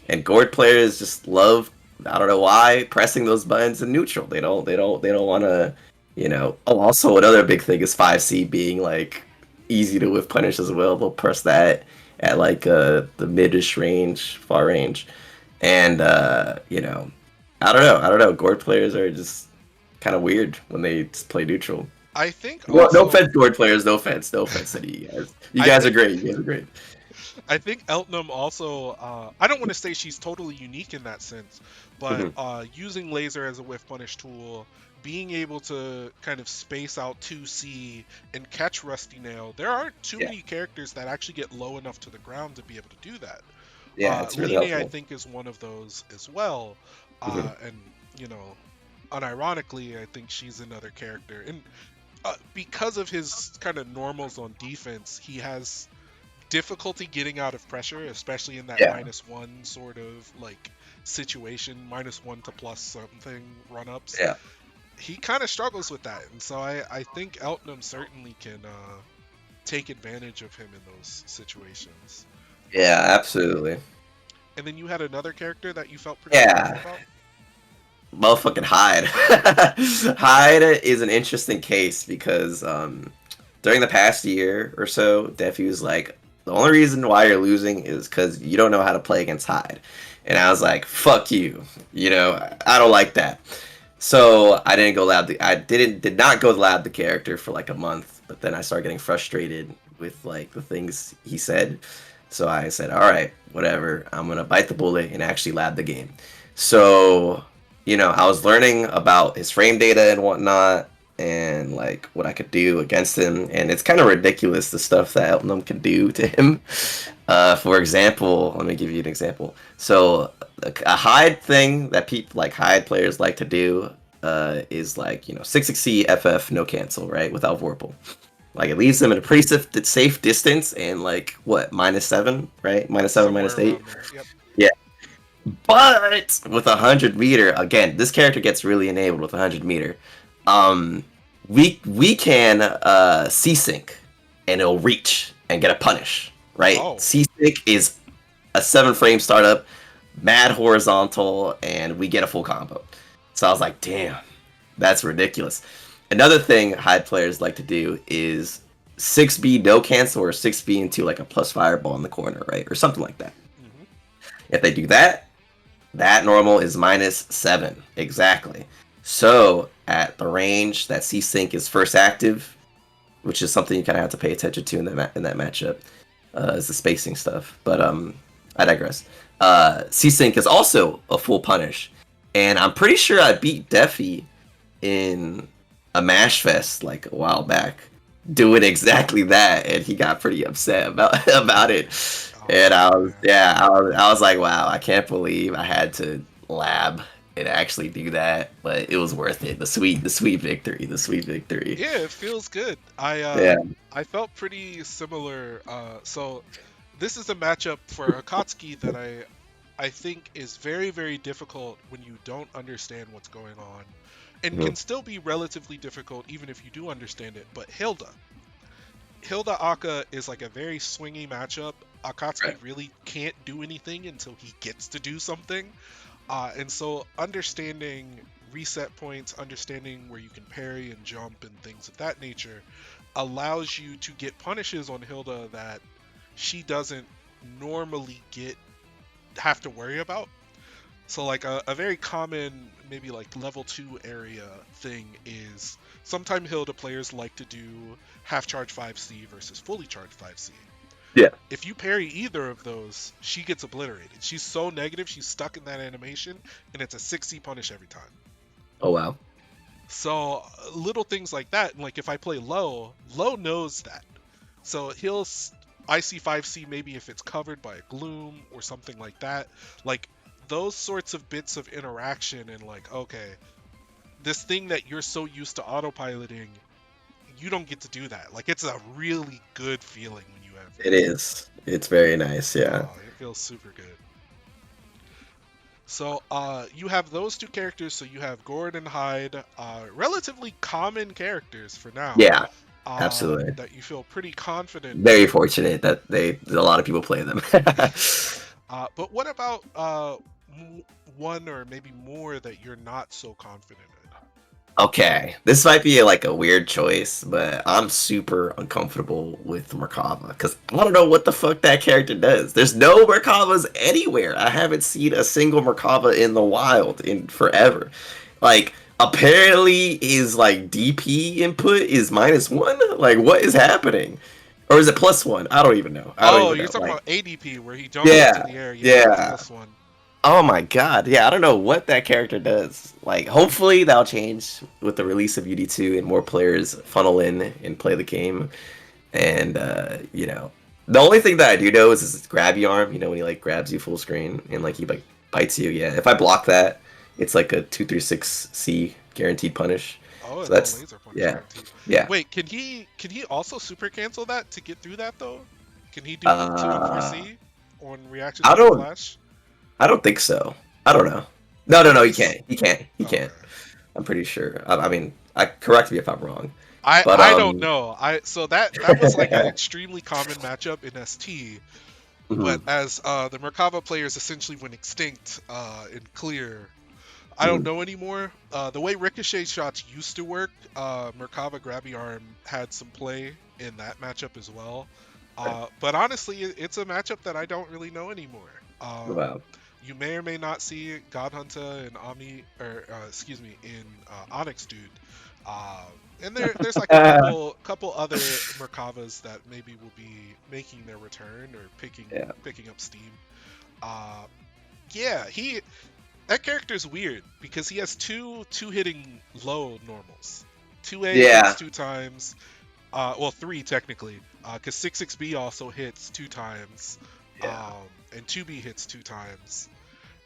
And Gord players just love, I don't know why, pressing those buttons in neutral. They don't want to, you know. Oh, also another big thing is 5C being like easy to whiff punish as well. They'll press that at like the midish range, far range, and I don't know. Gord players are just kind of weird when they just play neutral. I think No, no also, offense, Gord players. No offense to you guys. You I guys are think great. You guys are great. I think Eltnum also, I don't want to say she's totally unique in that sense, but Hmm. using laser as a whiff punish tool, being able to kind of space out 2C and catch Rusty Nail, there aren't too Yeah, many characters that actually get low enough to the ground to be able to do that. yeah, it's really Line, I helpful. think, is one of those as well. Hmm. And, you know, unironically, I think she's another character. And because of his kind of normals on defense, he has difficulty getting out of pressure, especially in that Yeah, -1 sort of like situation, -1 to plus something run ups. yeah, He kind of struggles with that, and so I think Eltnum certainly can take advantage of him in those situations. yeah, Um, absolutely. and then you had another character that you felt pretty nervous Yeah, about. motherfucking Hyde. Hyde is an interesting case because during the past year or so, Defi was like, the only reason why you're losing is because you don't know how to play against Hyde. And I was like, fuck you. You know, I don't like that. So I didn't go lab. I did not go lab the character for like a month, but then I started getting frustrated with like the things he said. So I said, all right, whatever. I'm gonna bite the bullet and actually lab the game. So I was learning about his frame data and whatnot, and like what I could do against him. And it's kind of ridiculous the stuff that Elton can do to him. For example, let me give you an example. So a hide thing that people like hide players like to do is like 6 C FF no cancel, right, without Vorpal. Like it leaves them at a pretty safe distance and like what -7, right? -7, Somewhere -8. around there. Yep. Yeah. But with 100 meter, again, this character gets really enabled with 100 meter. Um, we can C-sync and it'll reach and get a punish, right? Oh. C-sync is a 7 frame startup, mad horizontal, and we get a full combo. So I was like, damn, that's ridiculous. Another thing high players like to do is 6B no cancel or 6B into like a plus fireball in the corner, right? Or something like that. Hmm. If they do that, that normal is -7. Exactly. So at the range that C-Sync is first active, which is something you kind of have to pay attention to in that matchup, is the spacing stuff. But I digress. C-Sync is also a full punish, and I'm pretty sure I beat Defi in a Mash Fest like a while back, doing exactly that, and he got pretty upset about about it. And I Oh was, man. yeah, I was like, wow, I can't believe I had to lab and actually do that, but it was worth it. The sweet victory, the sweet victory. Yeah, it feels good. Yeah. I felt pretty similar. So this is a matchup for Akatsuki that I think is very, very difficult when you don't understand what's going on, and Mhm. can still be relatively difficult even if you do understand it. But Hilda Aka is like a very swingy matchup. Akatsuki Right. really can't do anything until he gets to do something. And so understanding reset points, understanding where you can parry and jump and things of that nature allows you to get punishes on Hilda that she doesn't normally get have to worry about. So like a very common maybe like level 2 area thing is sometimes Hilda players like to do half charge 5C versus fully charged 5C. Yeah. If you parry either of those, she gets obliterated. She's so negative, she's stuck in that animation, and it's a 6C punish every time. Oh wow. So little things like that, like if I play Low knows that. So IC5C maybe if it's covered by a gloom or something like that. Like those sorts of bits of interaction and like, okay, this thing that you're so used to autopiloting, you don't get to do that. Like it's a really good feeling when you have It it. is. It's very nice. Yeah. Oh, it feels super good. So you have those two characters. So you have Gord and Hyde, relatively common characters for now, Yeah. Absolutely. that you feel pretty confident Very in. fortunate that a lot of people play them. But what about one or maybe more that you're not so confident in? Okay, this might be like a weird choice, but I'm super uncomfortable with Merkava because I don't know what the fuck that character does. There's no Merkavas anywhere. I haven't seen a single Merkava in the wild in forever. Like, apparently, his like DP input is -1. Like, what is happening? Or is it +1? I don't even know. I don't Oh, even you're know. talking Like, about ADP where he jumps into yeah, the air. Yeah, that's yeah. +1. Oh my god, yeah, I don't know what that character does. Like, hopefully that'll change with the release of UD2 and more players funnel in and play the game. And, the only thing that I do know is his grabby arm, when he, like, grabs you full screen and, like, he, like, bites you. Yeah, if I block that, it's like a 236C guaranteed punish. Oh, So it's a that's, laser punish yeah, guaranteed. yeah. Wait, can he also super cancel that to get through that though? Can he do 2 and Uh, 4C on reactions I from the don't, flash? I don't think so. I don't know. No, no, no, he Because can't. He can't. He can't. okay. I'm pretty sure. I mean, correct me if I'm wrong. I But I don't know. I so that was like an extremely common matchup in ST, but mhm, as the Merkava players essentially went extinct in clear, I don't mhm, know anymore. The way ricochet shots used to work, Merkava grabby arm had some play in that matchup as well. right. But honestly, it's a matchup that I don't really know anymore. Wow. You may or may not see God Hunter and Omni, or excuse me, in Onyx Dude. Uh, and there's like a couple other Merkavas that maybe will be making their return or Yeah. picking up steam. Uh, yeah, that character's weird because he has two hitting low normals. 2A hits Yeah. 2 times. Well, 3 technically, because 66B also hits 2 times, Yeah. and 2B hits 2 times,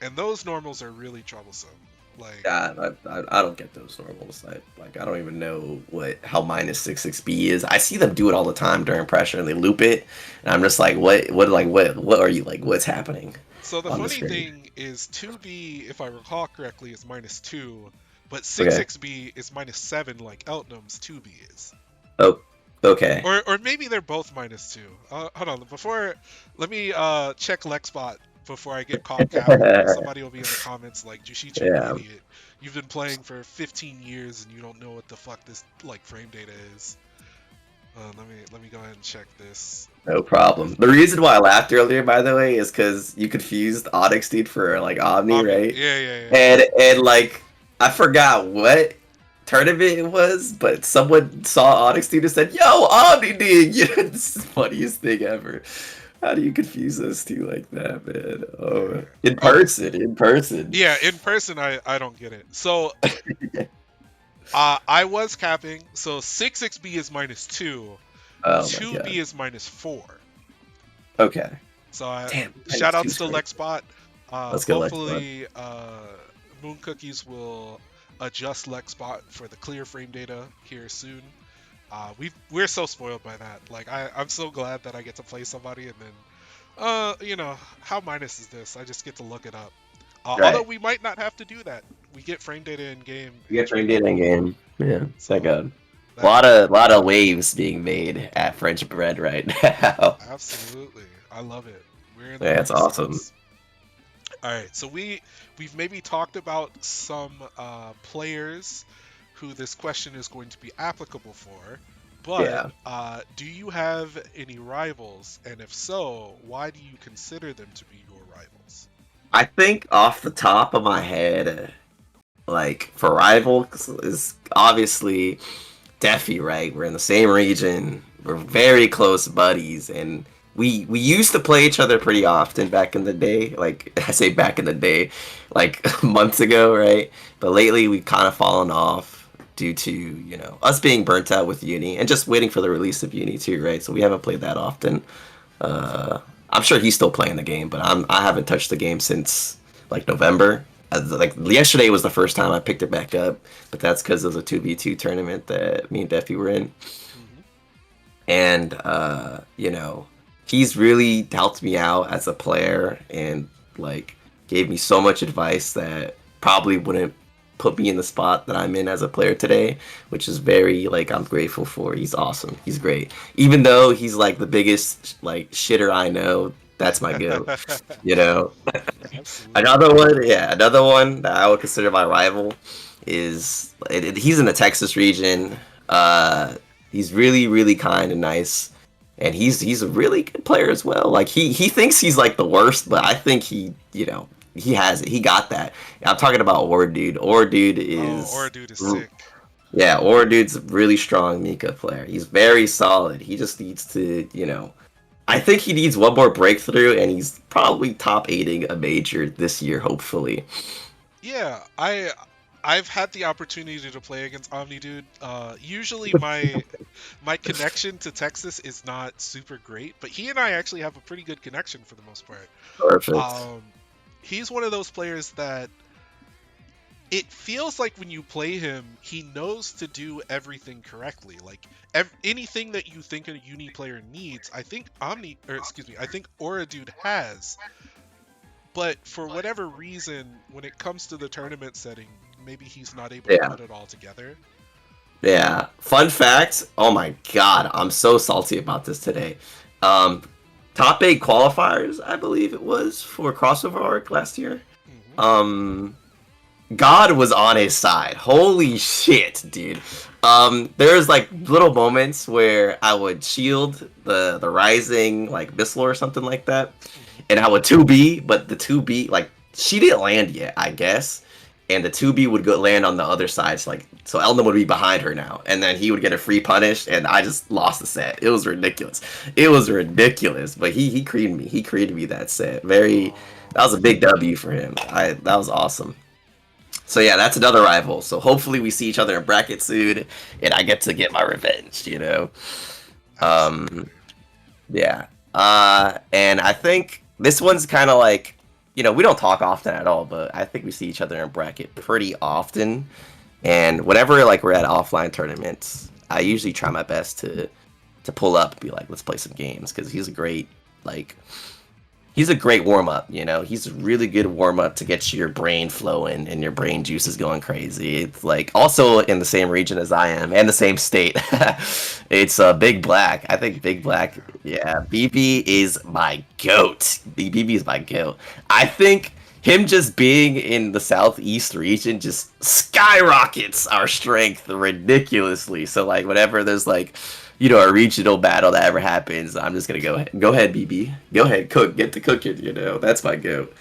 and those normals are really troublesome. Like, Yeah, I don't get those normals. I don't even know how minus 6-6B is. I see them do it all the time during pressure, and they loop it, and I'm just like, what are you like? What's happening so the on the funny screen? thing is 2B, if I recall correctly, is -2, but Okay. 6-6B is -7, like Eltnum's 2B is. Oh, okay. Or maybe they're both -2. Hold on, let me check Lexbot before I get caught capping, because somebody will be in the comments like, Jushichi, you Yeah. idiot. You've been playing for 15 years and you don't know what the fuck this like frame data is. Let me go ahead and check this. No problem. The reason why I laughed earlier, by the way, is because you confused Onyx dude for like Omni, Omni, right? yeah, yeah, yeah. And like I forgot what tournament it was, but someone saw Onyx dude and said, "Yo, OmniDeag!" You know, it's the funniest thing ever. How do you confuse those two like that, man? Oh, Yeah. in Okay. person, in person. Yeah, in person, I don't get it. So I was capping. So 6-6B is -2, Oh my 2B god. is -4. Okay. So Damn, shout minus two outs to straight. Lexbot. Let's go, Lex. Hopefully, Moon Cookies will adjust Lexbot for the clear frame data here soon. We're so spoiled by that. Like I'm so glad that I get to play somebody and then how minus is this? I just get to look it up. Although Right. we might not have to do that. We get frame data in game We and get trained in game. Yeah. so Thank God. A that lot of waves being made at French bread right now. absolutely. I love it. We're in the Yeah, it's awesome. renaissance. All right, so we've maybe talked about some players who this question is going to be applicable for, but Yeah. do you have any rivals? And if so, why do you consider them to be your rivals? I think off the top of my head, like for rivals is obviously Defi, right? We're in the same region. We're very close buddies, and we used to play each other pretty often back in the day. Like I say back in the day, like months ago, right? But lately we've kind of fallen off due to, us being burnt out with Uni and just waiting for the release of Uni too, right? So we haven't played that often. Uh, I'm sure he's still playing the game, but I haven't touched the game since like November. Like yesterday was the first time I picked it back up, but that's because of the 2v2 tournament that me and Defi were in. Hmm. And he's really helped me out as a player and like gave me so much advice that probably wouldn't put me in the spot that I'm in as a player today, which is very like I'm grateful for. He's awesome. He's great. Even though he's like the biggest like shitter I know, that's my goat. You know. Absolutely. Another one that I would consider my rival is he's in the Texas region. He's really, really kind and nice, and he's a really good player as well. Like he thinks he's like the worst, but I think he has it. He got that. I'm talking about Or Dude. Or Dude Oh, is or dude is sick. yeah. Or Dude's a really strong Mika player. He's very solid. He just needs to I think he needs one more breakthrough, and he's probably top 8ing a major this year, hopefully. Yeah, I've had the opportunity to play against Omni Dude. Usually my connection to Texas is not super great, but he and I actually have a pretty good connection for the most part. Perfect. Um, he's one of those players that it feels like when you play him, he knows to do everything correctly. Like anything that you think a uni player needs, I think I think Aura Dude has. But for whatever reason, when it comes to the tournament setting, maybe he's not able to Yeah. put it all together. Yeah. Fun fact. Oh my god, I'm so salty about this today. Um, top 8 qualifiers, I believe it was for crossover arc last year. Hmm. Um, God was on his side. Holy shit, dude. There's like little moments where I would shield the rising like missile or something like that, Hmm. and I would 2B, but the 2B like she didn't land yet, I guess. And the 2B would go land on the other side, so Elna would be behind her now, and then he would get a free punish, and I just lost the set. It was ridiculous. It was ridiculous, but he creamed me. He created me that set. That Oh, was a big W for him. That was awesome. So yeah, that's another rival. So hopefully we see each other in bracket soon, and I get to get my revenge. Um, absolutely. yeah. And I think this one's kind of like we don't talk often at all, but I think we see each other in bracket pretty often. And whenever like we're at offline tournaments, I usually try my best to pull up and be like, let's play some games because like he's a great warm up. He's a really good warm up to get your brain flowing and your brain juices going crazy. It's like also in the same region as I am and the same state. It's Big Black. I think Big Black. Yeah, BB is my goat. BB is my goat. I think him just being in the southeast region just skyrockets our strength ridiculously. So like whenever there's like a regional battle that ever happens, I'm just gonna go ahead, BB, go ahead, get to cooking. That's my goat.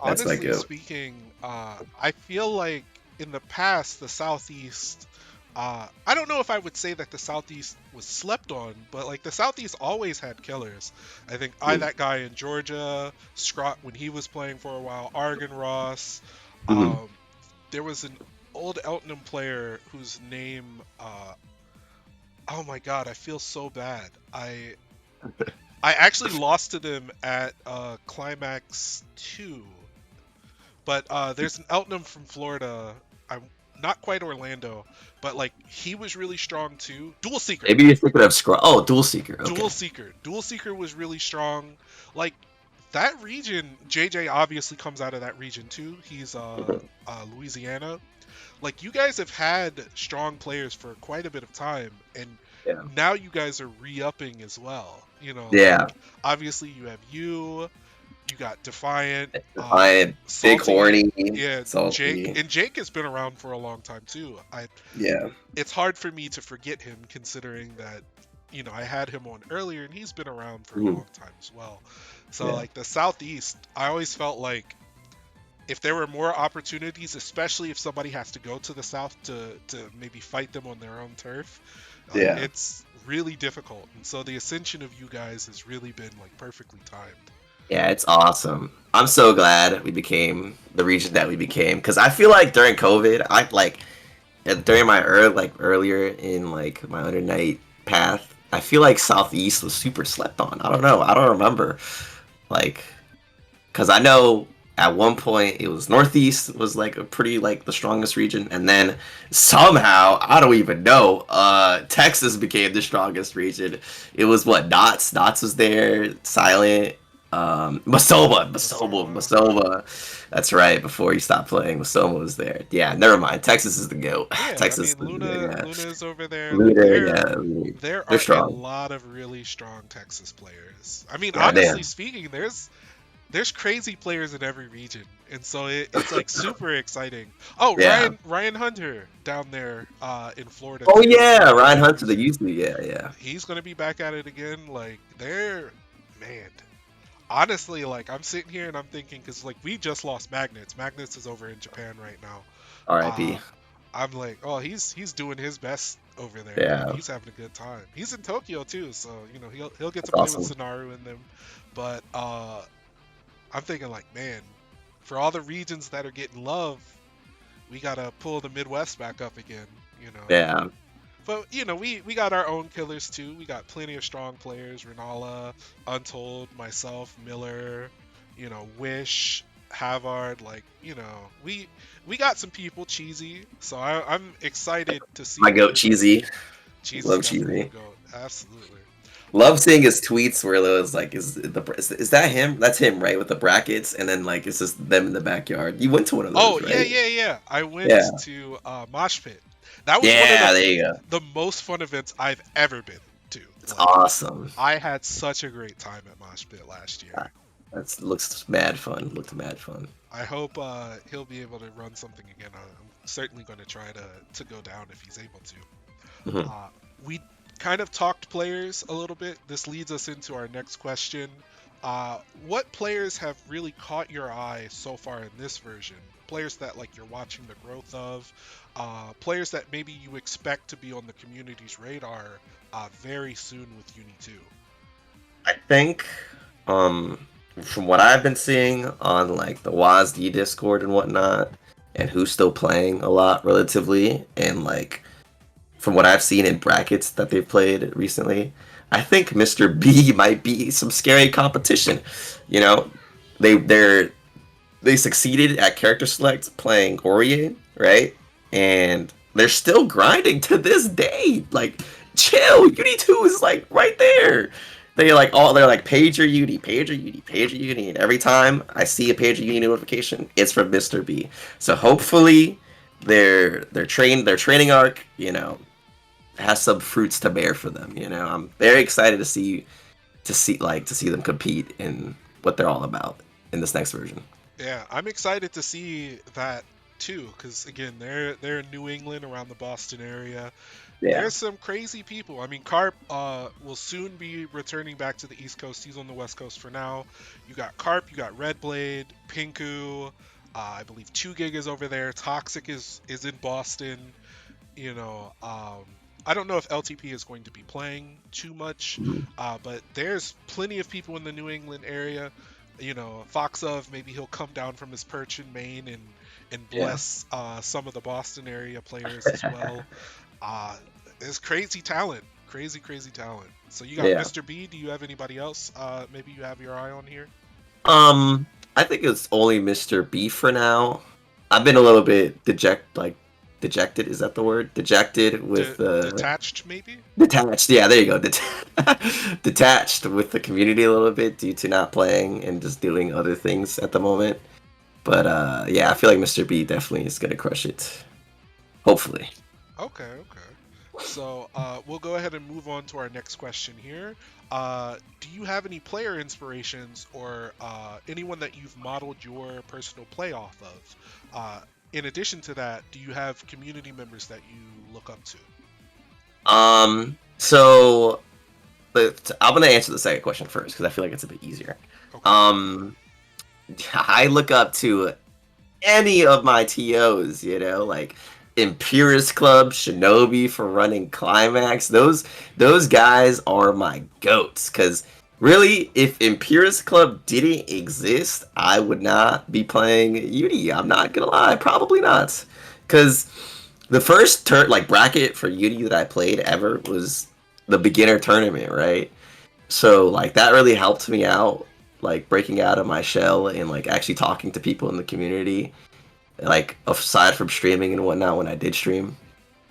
That's my Honestly goat. speaking, I feel like in the past, the Southeast, I don't know if I would say that the Southeast was slept on, but like the Southeast always had killers. I think Mm-hmm. that guy in Georgia, Scott, when he was playing for a while, Argon Ross. Mm-hmm. Um, there was an old Elton player whose name, oh my God, I feel so bad. I actually lost to them at Climax 2. But there's an Elton from Florida. I'm not quite Orlando, but like he was really strong too. Dual Seeker. Maybe you're thinking of Scroll. Oh, Dual Seeker. Dual Okay. Seeker. Dual Seeker was really strong. Like that region, JJ obviously comes out of that region too. He's Mhm. Louisiana. Like you guys have had strong players for quite a bit of time, and Yeah. now you guys are re-upping as well. Yeah. Like obviously you got Defiant, Defiant, big Salty, horny, yeah, Jake, salty. and Jake has been around for a long time too. Yeah. It's hard for me to forget him considering that I had him on earlier and he's been around for a Mhm. long time as well. So Yeah. like the Southeast, I always felt like if there were more opportunities, especially if somebody has to go to the South to maybe fight them on their own turf, like Yeah. it's really difficult. And so the ascension of you guys has really been like perfectly timed. Yeah, it's awesome. I'm so glad we became the region that we became because I feel like during COVID, I like during my earlier in like my under night path, I feel like Southeast was super slept on. I don't know. I don't remember like because I know at one point it was Northeast was like a pretty like the strongest region, and then somehow I don't even know. Texas became the strongest region. It was what Knots was there, Silent, Masoma. Masoma. That's right. Before he stopped playing, Masoma was there. Yeah, never mind. Texas is the goat. Yeah, I Texas, mean yeah, Luna is over there. Like leader. Yeah, there they're are a strong. lot of really strong Texas players. I mean, Yeah, honestly damn. speaking, there's crazy players in every region, and so it's like super exciting. Oh, Yeah. Ryan Hunter down there in Florida Oh too, yeah, one of the Ryan Hunter, killers. the usually, yeah, yeah. He's gonna be back at it again. Like they're man. Honestly, like I'm sitting here and I'm thinking because like we just lost Magnets. Magnets is over in Japan right now. Uh, R.I.P. I'm like, oh, he's doing his best over there. Yeah, He's having a good time. He's in Tokyo too, so he'll get to that's play with awesome. Sonaru and them. But I'm thinking like, man, for all the regions that are getting love, we gotta pull the Midwest back up again. You know, Yeah, but we got our own killers too. We got plenty of strong players: Renala, Untold, myself, Miller. Wish, Havard. Like we got some people. Cheesy. So I'm excited to see my what goat we're gonna Cheesy. do. Cheesy's Love definitely a Cheesy. goat. Absolutely. Love seeing his tweets where it was like, is that him? That's him, right? With the brackets, and then like it's just them in the backyard. You went to one of Oh those, yeah, right? yeah, yeah. I went Yeah. to Mosh Pit. That was one of Yeah, there you go. the most fun events I've ever been to. It's Like awesome. I had such a great time at Mosh Pit last year. That looks mad fun. Looked mad fun. I hope he'll be able to run something again. I'm certainly going to try to go down if he's able to. Mhm. We kind of talked players a little bit. This leads us into our next question. What players have really caught your eye so far in this version? Players that like you're watching the growth of, players that maybe you expect to be on the community's radar very soon with Uni 2. I think, um, from what I've been seeing on like the WASD Discord and whatnot, and who's still playing a lot relatively, and like from what I've seen in brackets that they've played recently, I think Mr. B might be some scary competition. You know, they're they succeeded at character select playing Orion, right? And they're still grinding to this day. Like, chill, Uni 2 is like right there. They're like pager Uni, pager Uni, pager Uni, and every time I see a pager Uni notification, it's from Mr. B. So hopefully their training arc, has some fruits to bear for them. I'm very excited to see them compete in what they're all about in this next version. Yeah, I'm excited to see that too, because again, they're in New England, around the Boston area. Yeah. There's some crazy people. I mean, Carp will soon be returning back to the East Coast. He's on the West Coast for now. You got Carp, you got Redblade, Pinku. I believe 2 Gig is over there. Toxic is in Boston. You know, I don't know if LTP is going to be playing too much, but there's plenty of people in the New England area. You know, Foxov, maybe he'll come down from his perch in Maine and Yeah. bless some of the Boston area players as well. Uh, there's crazy talent, crazy talent. So you got Yeah. Mr. B. Do you have anybody else? Maybe you have your eye on here. I think it's only Mr. B for now. I've been a little bit dejected. Is that the word? Dejected with Detached, maybe. detached. Yeah, there you go. Detached with the community a little bit due to not playing and just doing other things at the moment. But yeah, I feel like Mr. B definitely is gonna crush it. Hopefully. Okay. So we'll go ahead and move on to our next question here. Do you have any player inspirations or anyone that you've modeled your personal play off of? In addition to that, do you have community members that you look up to? So I'm gonna answer the second question first because I feel like it's a bit easier. Okay. Um, I look up to any of my TOs, like Imperius Club, Shinobi for running Climax. Those guys are my goats. Cause really, if Imperius Club didn't exist, I would not be playing Uni. I'm not gonna lie, probably not. Cause the first bracket for Uni that I played ever was the beginner tournament, right? So like that really helped me out, like breaking out of my shell and like actually talking to people in the community, like aside from streaming and whatnot when I did stream.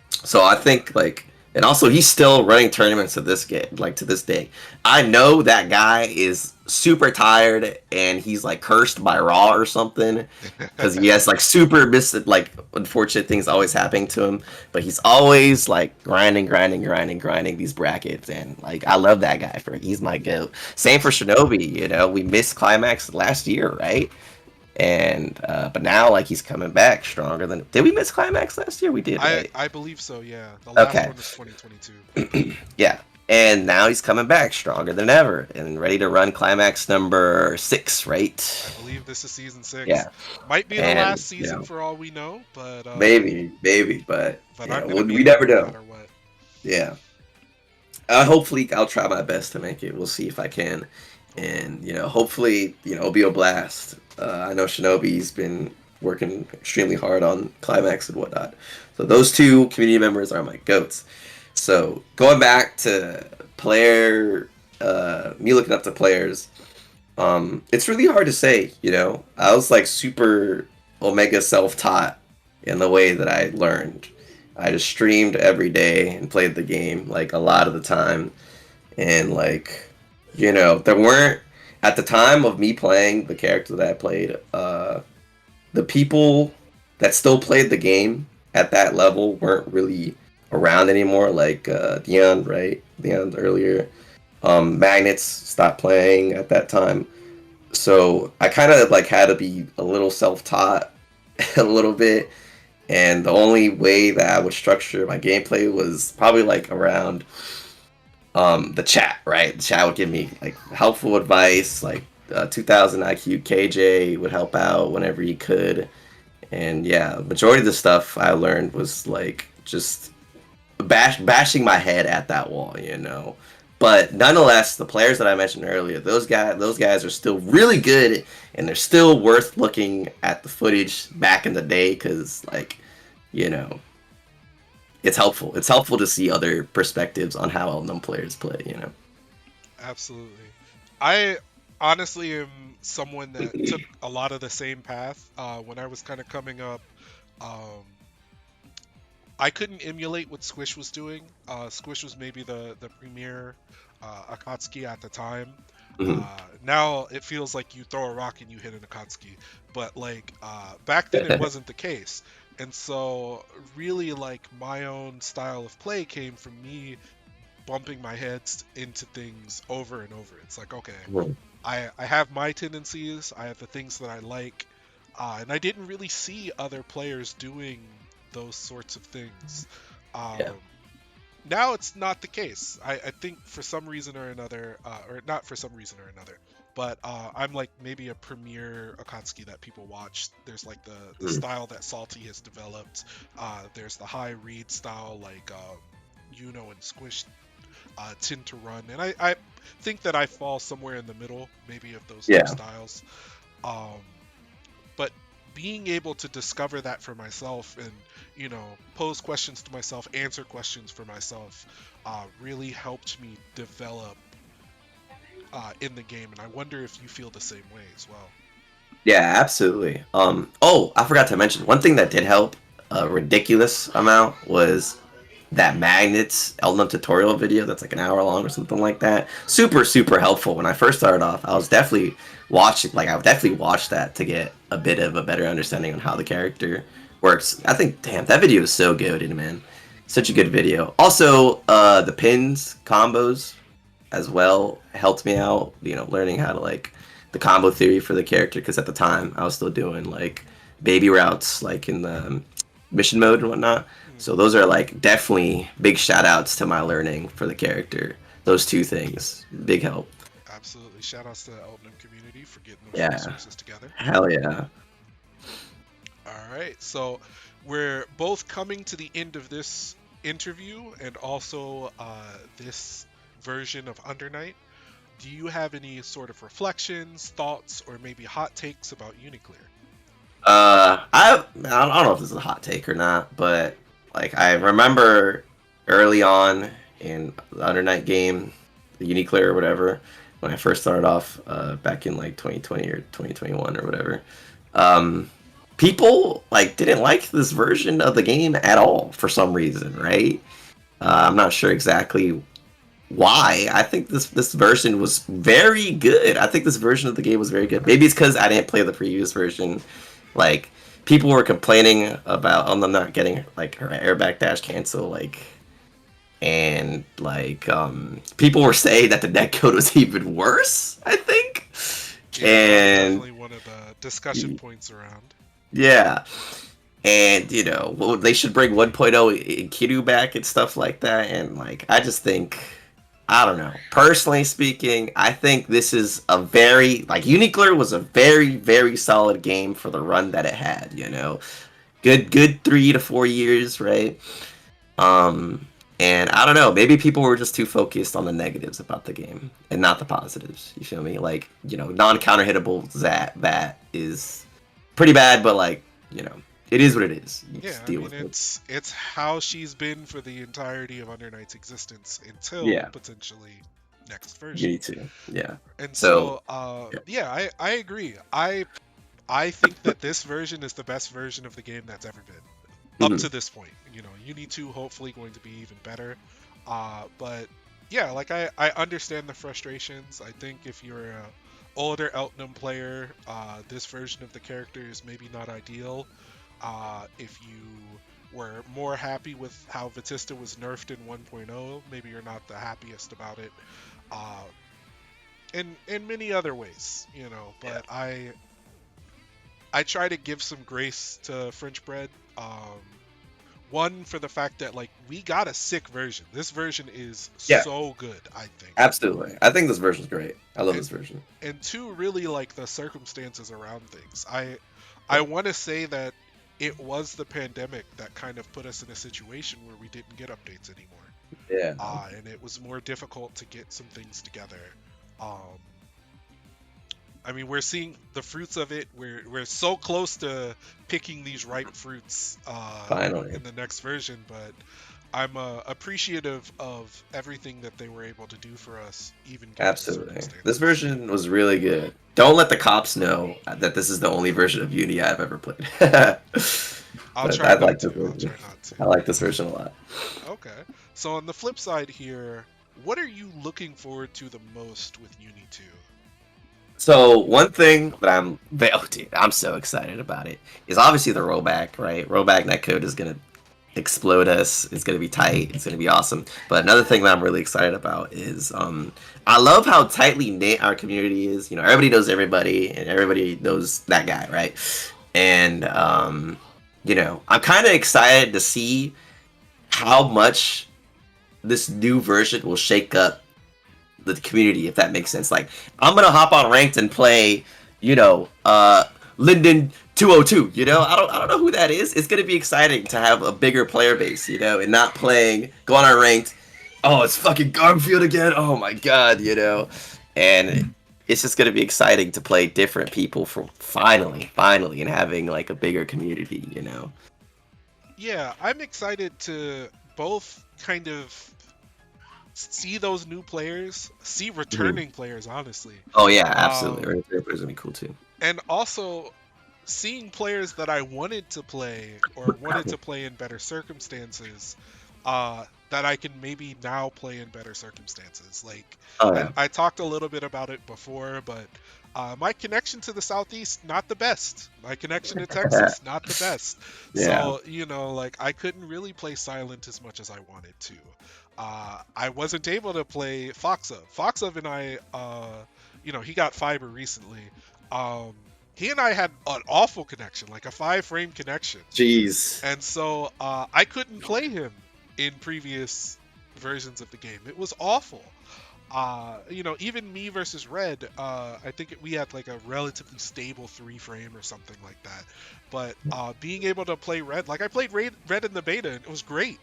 So I think like, and also he's still running tournaments to this game, like to this day. I know that guy is super tired and he's like cursed by Raw or something because he has like super like unfortunate things always happening to him. But he's always like grinding these brackets, and like I love that guy he's my goat. Same for Shinobi. We missed Climax last year, right? And but now like he's coming back stronger than. Did we miss Climax last year? We did, I right? I believe so. Yeah, the last Okay. one was 2022. Yeah. And now he's coming back stronger than ever and ready to run Climax number 6, I right? believe this is season 6. Yeah. Might be the And last season for all we know, but maybe, but I'm gonna be we there never no know. matter what. Yeah. Hopefully, I'll try my best to make it. We'll see if I can. And, hopefully, it'll be a blast. I know Shinobi's been working extremely hard on Climax and whatnot. So those two community members are my goats. So going back to me looking up to players, it's really hard to say, I was like super Omega self-taught in the way that I learned. I just streamed every day and played the game like a lot of the time. And like, there weren't at the time of me playing the character that I played, the people that still played the game at that level weren't really around anymore. Like Dion, right? Dion earlier. Magnets stopped playing at that time. So I kind of like had to be a little self-taught a little bit, and the only way that I would structure my gameplay was probably like around the chat, right? The chat would give me like helpful advice, like 2000 IQ KJ would help out whenever he could, and yeah, majority of the stuff I learned was like just bashing my head at that wall. But nonetheless, the players that I mentioned earlier, those guys are still really good, and they're still worth looking at the footage back in the day because, like, you know, it's helpful. It's helpful to see other perspectives on how unknown players play. Absolutely. I honestly am someone that took a lot of the same path. When I was kind of coming up, um, I couldn't emulate what Squish was doing. Squish was maybe the premier Akatsuki at the time. Mhm. Now it feels like you throw a rock and you hit an Akatsuki, but like back then it wasn't the case. And so really like my own style of play came from me bumping my heads into things over and over. It's like, okay, Mhm. I have my tendencies, I have the things that I like, and I didn't really see other players doing those sorts of things. Yeah. Um, Now it's not the case. I think for some reason or another, or not for some reason or another, but I'm like maybe a premier Akatsuki that people watch. There's like the Mhm. style that Salty has developed. There's the high read style like Yuno and Squish tend to run, and I think that I fall somewhere in the middle, maybe of those two Yeah. styles. Um, but being able to discover that for myself and pose questions to myself, answer questions for myself, really helped me develop in the game, and I wonder if you feel the same way as well. Yeah, absolutely. Oh, I forgot to mention one thing that did help a ridiculous amount was that magnets Elnum tutorial video that's like an hour long or something like that. Hmm. Super, super helpful. When I first started off, I was definitely watching, like I would definitely watch that to get a bit of a better understanding on how the character works. I think, damn, that video is so good, man. Such a good video. Also, the pins combos as well helped me out. Learning how to like the combo theory for the character because at the time I was still doing like baby routes like in the mission mode and whatnot. So Hmm. those are like definitely big shout outs to my learning for the character. Those two things, big help. Absolutely. Shout outs to the Elton community for getting those Yeah, resources together. hell yeah. All right. So we're both coming to the end of this interview and also this version of Under Night. Do you have any sort of reflections, thoughts, or maybe hot takes about Uniclear? I don't know if this is a hot take or not, but like I remember early on in the Under Night game, the Uniclear or whatever, when I first started off back in like 2020 or 2021 or whatever, um, people like didn't like this version of the game at all for some reason, right? I'm not sure exactly why. I think this version was very good. I think this version of the game was very good. Maybe it's because I didn't play the previous version. Like people were complaining about them not getting like her airbag dash cancel, and people were saying that the netcode was even worse. I think, Yeah, that was and definitely one of the discussion points around. yeah, and well, they should bring 1.0 Kiru back and stuff like that. And like, I just think, I don't know. Personally speaking, I think this is a very like Uniclear was a very very solid game for the run that it had. Good 3 to 4 years, right? Um, and I don't know. Maybe people were just too focused on the negatives about the game and not the positives. You feel me? Like non counter hittable that is pretty bad, but like it is what it is. You Yeah, just I deal mean with it. it's how she's been for the entirety of Under Night's existence until Yeah, potentially next version. you need to. Yeah. And So so yeah. yeah, I agree. I think that this version is the best version of the game that's ever been up Mhm. to this point. Uni 2 hopefully going to be even better. But yeah, like I understand the frustrations. I think if you're a older Eltnum player, this version of the character is maybe not ideal. If you were more happy with how Vatista was nerfed in 1.0, maybe you're not the happiest about it. Uh, in many other ways, Yeah. but I try to give some grace to French bread. One for the fact that like we got a sick version. This version is Yeah. so good, I think. Absolutely. I think this version's great. I love And this version. and two, really like the circumstances around things. I Yeah. want to say that it was the pandemic that kind of put us in a situation where we didn't get updates anymore. Yeah. And it was more difficult to get some things together. Um, I mean, we're seeing the fruits of it. We're so close to picking these ripe fruits Finally. in the next version, but I'm appreciative of everything that they were able to do for us, even given the Absolutely. This circumstances. version was really good. Don't let the cops know that this is the only version of Unity I've ever played. I'll But try I not like this to. I'll version. try not to. I like this version a lot. Okay. So on the flip side here, what are you looking forward to the most with Uni 2? So one thing that oh dude, I'm so excited about it is obviously the rollback, right? Rollback netcode is gonna explode us. It's gonna be tight. It's gonna be awesome. But another thing that I'm really excited about is I love how tightly knit our community is. You know, everybody knows everybody and everybody knows that guy, right? And you know, I'm kind of excited to see how much this new version will shake up the community, if that makes sense. Like, I'm gonna hop on ranked and play, you know, Linden 202. You know, I don't know who that is. It's gonna be exciting to have a bigger player base, you know, and not playing, go on our ranked. Oh, it's fucking Garfield again. Oh my god, you know, and it's just gonna be exciting to play different people for finally, and having like a bigger community, you know. Yeah, I'm excited to both kind of see those new players, see Mhm. returning players, honestly. Oh yeah, absolutely. Um, Right there, gonna be cool too. and also seeing players that I wanted to play or wanted to play in better circumstances, that I can maybe now play in better circumstances. Like Oh I, yeah, I talked a little bit about it before, but my connection to the southeast not the best. My connection to Texas not the best. yeah. So like I couldn't really play Silent as much as I wanted to. I wasn't able to play Foxa. Foxa and I, he got fiber recently. Um, he and I had an awful connection, like a 5 frame connection, Jeez. and so I couldn't play him in previous versions of the game. It was awful. Even me versus Red, I think we had like a relatively stable 3 frame or something like that. But being able to play Red, like I played Red in the beta, and it was great.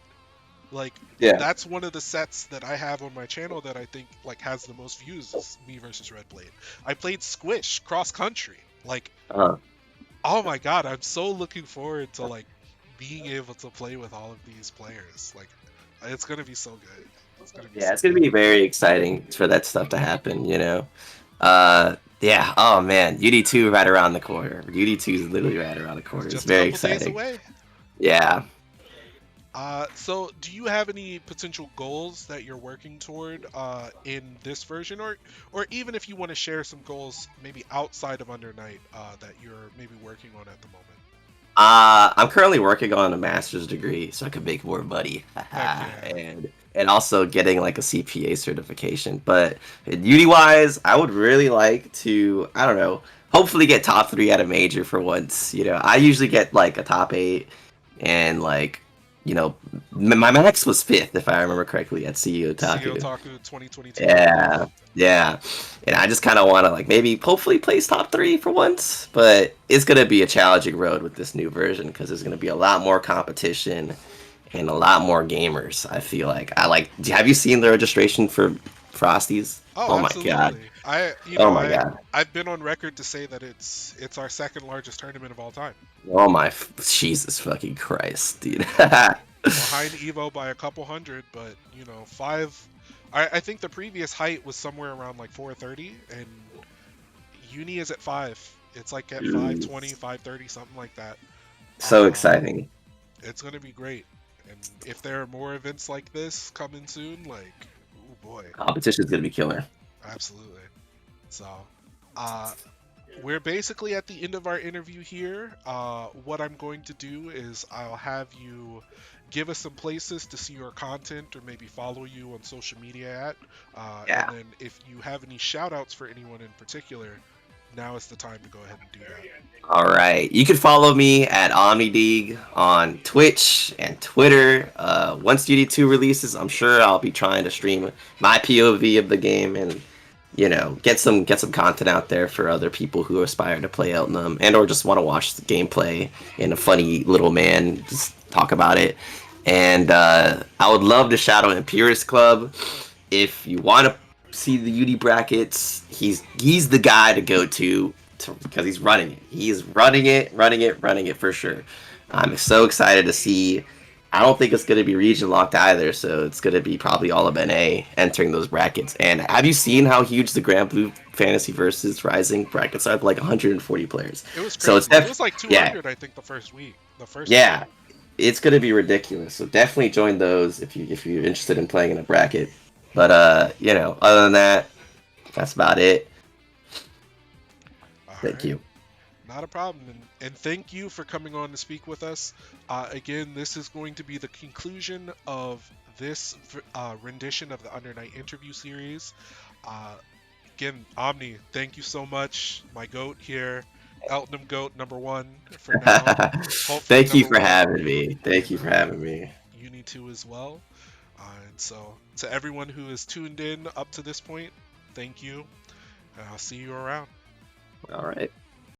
Like Yeah. that's one of the sets that I have on my channel that I think like has the most views is me versus Redblade. I played Squish cross country. Like, Uh, oh my god, I'm so looking forward to like being able to play with all of these players. Like, it's gonna be so good. It's gonna be yeah, so it's gonna good. be very exciting for that stuff to happen, you know. Yeah. Oh man, UD2 right around the corner. UD2 is literally right around the corner. It's Just a very couple days exciting. away. Yeah. So do you have any potential goals that you're working toward in this version, or even if you want to share some goals maybe outside of Under Night that you're maybe working on at the moment? I'm currently working on a master's degree so I can make more money, Heck yeah. and also getting like a CPA certification. But uni wise, I would really like to, I don't know, hopefully get top three at a major for once. You know, I usually get like a top eight, and like, you know, my max was fifth if I remember correctly at CEO CEO Taku. Taku 2022, I believe. Yeah, yeah. And I just kind of want to like maybe hopefully place top three for once, but it's gonna be a challenging road with this new version because there's gonna be a lot more competition and a lot more gamers. I feel like Have you seen the registration for Frosties? Oh, Oh my god! absolutely. I, you Oh know, my I god! I've been on record to say that it's our second largest tournament of all time, Oh my Jesus fucking Christ, dude! behind Evo by a couple hundred, but five. I think the previous height was somewhere around like 430, and Uni is at five. It's like at 520, Jeez. 530, something like that. So Um, exciting. it's gonna be great, and if there are more events like this coming soon, like, oh boy, Competition is gonna be killer. absolutely. So, uh, we're basically at the end of our interview here. What I'm going to do is I'll have you give us some places to see your content or maybe follow you on social media at. And Yeah. then if you have any shout outs for anyone in particular, now is the time to go ahead and do that. All right. You can follow me at OmniDeag on Twitch and Twitter. Once UD2 releases, I'm sure I'll be trying to stream my POV of the game and get some content out there for other people who aspire to play Eltnum and or just want to watch the gameplay and a funny little man just talk about it. And I would love to shout out Imperius Club. If you want to see the UD brackets, he's the guy to go to because he's running it. He's running it for sure. I'm so excited to see I don't think it's going to be region locked either, so it's going to be probably all of NA entering those brackets. And have you seen how huge the Grand Blue Fantasy versus Rising brackets are? Like 140 players. It was So it's crazy. It was like yeah, 200, I think, the first week, the first week. yeah, it's going to be ridiculous. So definitely join those if you're interested in playing in a bracket. But you know, other than that, that's about it. All Thank right. you. Not a problem. And thank you for coming on to speak with us. Again, this is going to be the conclusion of this rendition of the Under Night interview series. Uh, Again, Omni, thank you so much. My goat here, Eltonum Goat #1 for now. Hopefully Thank you number for one having me. Thank in you for having me. Uni 2 as well. And so, to everyone who has tuned in up to this point, thank you. And I'll see you around. All right.